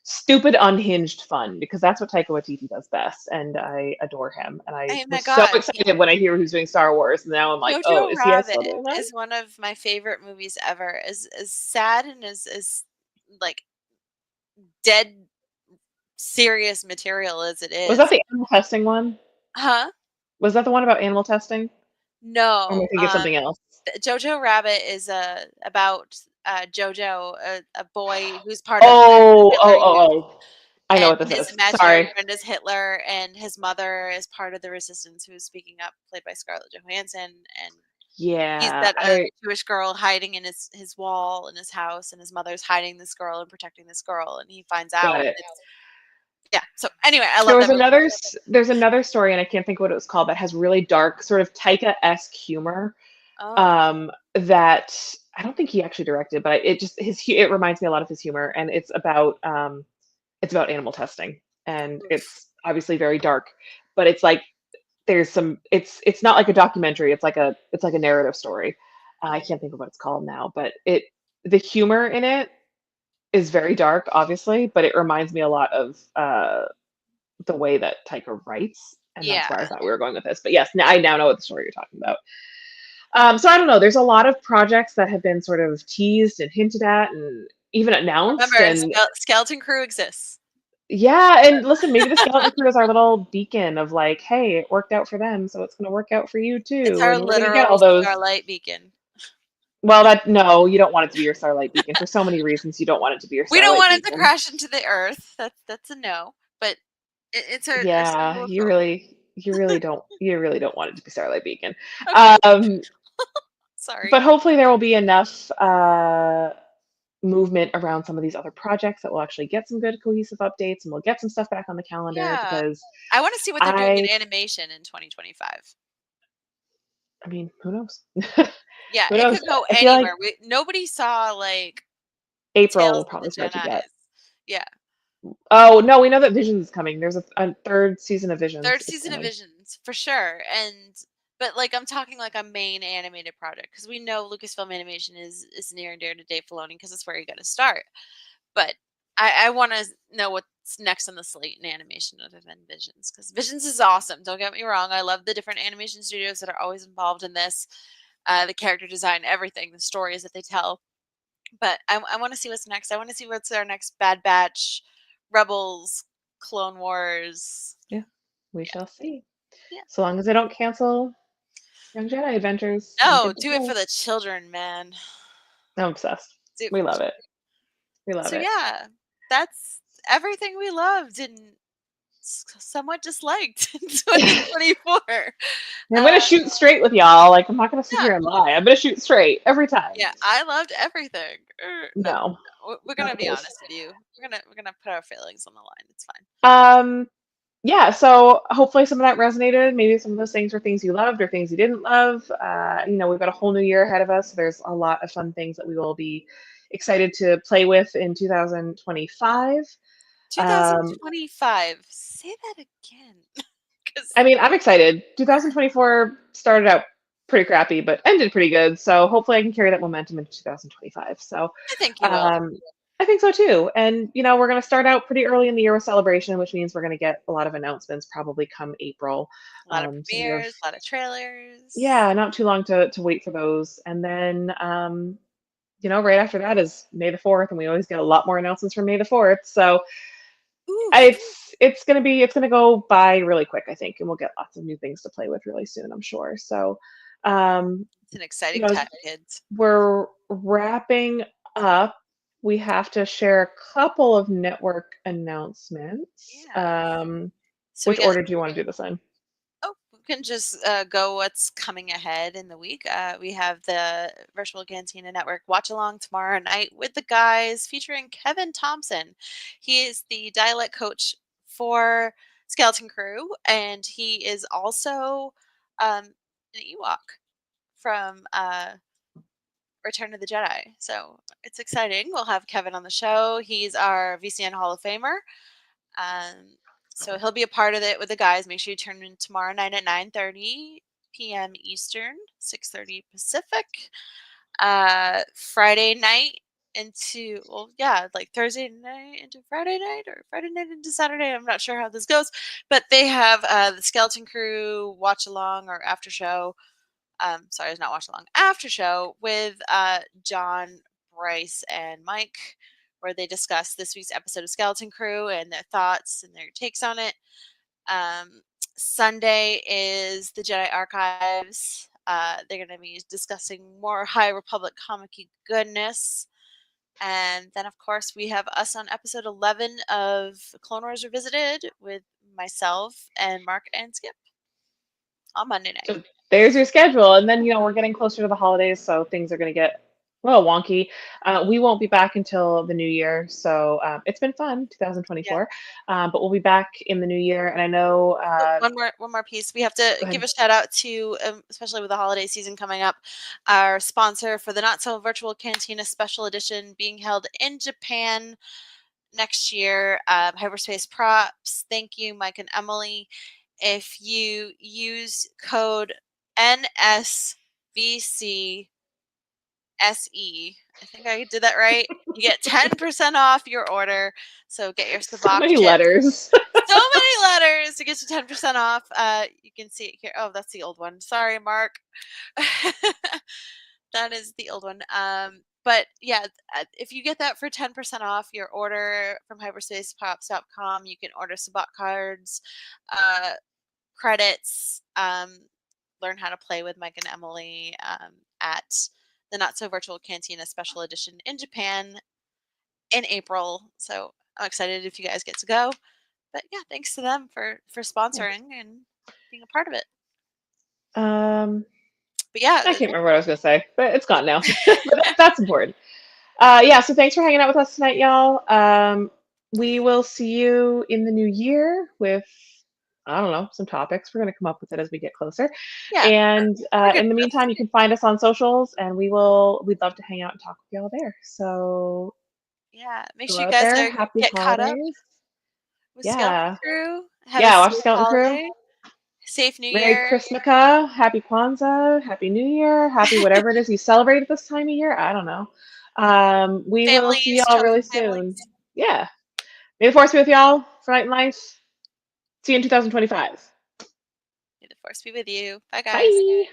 [SPEAKER 3] stupid, unhinged fun because that's what Taika Waititi does best, and I adore him. And I
[SPEAKER 4] Oh my
[SPEAKER 3] was so
[SPEAKER 4] god.
[SPEAKER 3] excited when I hear who's doing Star Wars, and now I'm like, oh,
[SPEAKER 4] Jojo
[SPEAKER 3] is he
[SPEAKER 4] Rabbit
[SPEAKER 3] still doing that?
[SPEAKER 4] is one of my favorite movies ever. As sad and as like dead serious material as it
[SPEAKER 3] Was that
[SPEAKER 4] is.
[SPEAKER 3] the animal testing one?
[SPEAKER 4] Huh?
[SPEAKER 3] Was that the one about animal testing? Or am I
[SPEAKER 4] No.
[SPEAKER 3] thinking of something else?
[SPEAKER 4] Jojo Rabbit is about Jojo, a boy who's part of the
[SPEAKER 3] Oh,
[SPEAKER 4] Hitler
[SPEAKER 3] oh,
[SPEAKER 4] Youth,
[SPEAKER 3] oh, oh. I know
[SPEAKER 4] and
[SPEAKER 3] what this
[SPEAKER 4] his
[SPEAKER 3] is.
[SPEAKER 4] imaginary
[SPEAKER 3] Sorry.
[SPEAKER 4] friend is Hitler, and his mother is part of the resistance who's speaking up, played by Scarlett Johansson, and he's
[SPEAKER 3] Yeah,
[SPEAKER 4] got a
[SPEAKER 3] I
[SPEAKER 4] Jewish girl hiding in his wall in his house, and his mother's hiding this girl and protecting this girl, and he finds
[SPEAKER 3] got
[SPEAKER 4] out.
[SPEAKER 3] it.
[SPEAKER 4] Yeah. So anyway, I
[SPEAKER 3] There
[SPEAKER 4] love
[SPEAKER 3] was
[SPEAKER 4] that movie.
[SPEAKER 3] there's another story, and I can't think what it was called, that has really dark, sort of Taika-esque humor.
[SPEAKER 4] Oh,
[SPEAKER 3] That I don't think he actually directed, but it reminds me a lot of his humor, and it's about animal testing, and
[SPEAKER 4] oof.
[SPEAKER 3] it's obviously very dark, but it's like there's some it's not like a documentary, it's like a narrative story. I
[SPEAKER 4] Mm.
[SPEAKER 3] can't think of what it's called now, but the humor in it is very dark, obviously, but it reminds me a lot of the way that Taika writes, and that's
[SPEAKER 4] Yeah.
[SPEAKER 3] where I thought we were going with this. But yes, I now know what the story you're talking about. So I don't know. There's a lot of projects that have been sort of teased and hinted at, and even announced.
[SPEAKER 4] Remember,
[SPEAKER 3] And
[SPEAKER 4] Skeleton Crew exists.
[SPEAKER 3] yeah, and listen, maybe the Skeleton Crew is our little beacon of like, hey, it worked out for them, so it's going to work out for you
[SPEAKER 4] It's
[SPEAKER 3] too,
[SPEAKER 4] our
[SPEAKER 3] and we're going to get all
[SPEAKER 4] literal
[SPEAKER 3] those.
[SPEAKER 4] starlight beacon.
[SPEAKER 3] Well, that no, you don't want it to be your starlight beacon for so many reasons. You don't want it to be your
[SPEAKER 4] We don't
[SPEAKER 3] starlight
[SPEAKER 4] want it to
[SPEAKER 3] beacon.
[SPEAKER 4] crash into the earth. That's a no. But it's our
[SPEAKER 3] Yeah,
[SPEAKER 4] symbol of hope.
[SPEAKER 3] you really don't want it to be starlight beacon.
[SPEAKER 4] Okay,
[SPEAKER 3] Um,
[SPEAKER 4] sorry.
[SPEAKER 3] but hopefully there will be enough movement around some of these other projects that will actually get some good cohesive updates, and we'll get some stuff back on the calendar
[SPEAKER 4] Yeah.
[SPEAKER 3] because
[SPEAKER 4] I want to see what they're doing in
[SPEAKER 3] I
[SPEAKER 4] animation in 2025.
[SPEAKER 3] I mean, who knows?
[SPEAKER 4] Yeah,
[SPEAKER 3] Who
[SPEAKER 4] it
[SPEAKER 3] knows?
[SPEAKER 4] could go
[SPEAKER 3] I feel like
[SPEAKER 4] anywhere. Nobody saw like
[SPEAKER 3] April will
[SPEAKER 4] Tales of the
[SPEAKER 3] probably start to get.
[SPEAKER 4] Jedi's. Yeah.
[SPEAKER 3] Oh no, we know that Visions is coming. There's a third season of Visions.
[SPEAKER 4] Third
[SPEAKER 3] It's
[SPEAKER 4] season of
[SPEAKER 3] coming.
[SPEAKER 4] Visions for sure. But like I'm talking like a main animated project because we know Lucasfilm Animation is near and dear to Dave Filoni because it's where you got to start. But I want to know what's next on the slate in animation other than Visions because Visions is awesome. Don't get me wrong. I love the different animation studios that are always involved in this, the character design, everything, the stories that they tell. But I want to see what's next. I want to see what's our next Bad Batch, Rebels, Clone Wars.
[SPEAKER 3] Yeah, we
[SPEAKER 4] Yeah.
[SPEAKER 3] shall see.
[SPEAKER 4] Yeah.
[SPEAKER 3] So long as they don't cancel Young Jedi Adventures. I'm
[SPEAKER 4] No,
[SPEAKER 3] good to
[SPEAKER 4] do it
[SPEAKER 3] go.
[SPEAKER 4] for the children, man.
[SPEAKER 3] I'm obsessed.
[SPEAKER 4] Do it
[SPEAKER 3] We
[SPEAKER 4] for
[SPEAKER 3] love it. We love
[SPEAKER 4] So
[SPEAKER 3] it.
[SPEAKER 4] yeah, that's everything we loved and somewhat disliked in 2024.
[SPEAKER 3] I'm gonna shoot straight with y'all. Like I'm not gonna sit
[SPEAKER 4] Yeah,
[SPEAKER 3] here and lie. I'm gonna shoot straight every time.
[SPEAKER 4] yeah, I loved everything. No,
[SPEAKER 3] No,
[SPEAKER 4] we're
[SPEAKER 3] not
[SPEAKER 4] gonna
[SPEAKER 3] the
[SPEAKER 4] be
[SPEAKER 3] case.
[SPEAKER 4] honest with you. We're gonna put our feelings on the line. It's fine.
[SPEAKER 3] Yeah, so hopefully some of that resonated. Maybe some of those things were things you loved or things you didn't love. We've got a whole new year ahead of us. So there's a lot of fun things that we will be excited to play with in 2025.
[SPEAKER 4] 2025. Say that again. Because
[SPEAKER 3] I mean, I'm excited. 2024 started out pretty crappy, but ended pretty good. So hopefully I can carry that momentum into 2025. So
[SPEAKER 4] I think you will.
[SPEAKER 3] um, I think so too. And, we're going to start out pretty early in the year with Celebration, which means we're going to get a lot of announcements probably come April.
[SPEAKER 4] A lot of
[SPEAKER 3] So we have,
[SPEAKER 4] premieres, a lot of trailers.
[SPEAKER 3] yeah, not too long to wait for those. And then, right after that is May the 4th, and we always get a lot more announcements from May the 4th. So
[SPEAKER 4] Oof.
[SPEAKER 3] it's it's gonna go by really quick, I think, and we'll get lots of new things to play with really soon, I'm sure. So,
[SPEAKER 4] it's an exciting time, kids.
[SPEAKER 3] We're wrapping up. We have to share a couple of network announcements.
[SPEAKER 4] Yeah.
[SPEAKER 3] Which order do you want to do this in?
[SPEAKER 4] Oh, we can just go what's coming ahead in the week. We have the Virtual Cantina Network watch along tomorrow night with the guys featuring Kevin Thompson. He is the dialect coach for Skeleton Crew, and he is also an Ewok from Return of the Jedi. So it's exciting. We'll have Kevin on the show. He's our VCN Hall of Famer. So he'll be a part of it with the guys. Make sure you tune in tomorrow night at 9:30 p.m. Eastern, 6:30 Pacific. Friday night into like Thursday night into Friday night or Friday night into Saturday. I'm not sure how this goes, but they have the Skeleton Crew watch along or after show. Sorry, it's not watch along, after show with John, Bryce, and Mike, where they discuss this week's episode of Skeleton Crew and their thoughts and their takes on it. Sunday is the Jedi Archives. They're going to be discussing more High Republic comic-y goodness. And then, of course, we have us on episode 11 of Clone Wars Revisited with myself and Mark and Skip on Monday night.
[SPEAKER 3] So there's your schedule. And then, we're getting closer to the holidays, so things are going to get a little wonky. We won't be back until the new year. So it's been fun, 2024. Yeah. But we'll be back in the new year. And I know...
[SPEAKER 4] one more piece. We have to give a shout out to, especially with the holiday season coming up, our sponsor for the Not So Virtual Cantina Special Edition being held in Japan next year, Hyperspace Props. Thank you, Mike and Emily. If you use code NSVCSE, I think I did that right, you get 10% off your order. So get your sabacc.
[SPEAKER 3] So many letters.
[SPEAKER 4] So many letters to get you 10% off. You can see it here. Oh, that's the old one. Sorry, Mark. That is the old one. But yeah, if you get that for 10% off your order from hyperspaceprops.com, you can order sabacc cards, credits, learn how to play with Mike and Emily at the Not So Virtual Cantina Special Edition in Japan in April. So I'm excited if you guys get to go. But yeah, thanks to them for sponsoring and being a part of it. But yeah,
[SPEAKER 3] I can't remember what I was going to say, but it's gone now. But that's important. So thanks for hanging out with us tonight, y'all. We will see you in the new year with, I don't know, some topics. We're going to come up with it as we get closer. Yeah, and in the meantime, you can find us on socials, and we'd love to hang out and talk with y'all there. So
[SPEAKER 4] yeah, make sure you guys get caught up with Skeleton Crew.
[SPEAKER 3] Watch Skeleton Crew.
[SPEAKER 4] Safe New
[SPEAKER 3] Merry
[SPEAKER 4] Year.
[SPEAKER 3] Christmas, Happy Kwanzaa, Happy New Year, Happy whatever it is you celebrate at this time of year. I don't know. We will see y'all really soon. Yeah. May the force be with y'all for night and life. See you in 2025.
[SPEAKER 4] May the force be with you. Bye, guys.
[SPEAKER 3] Bye.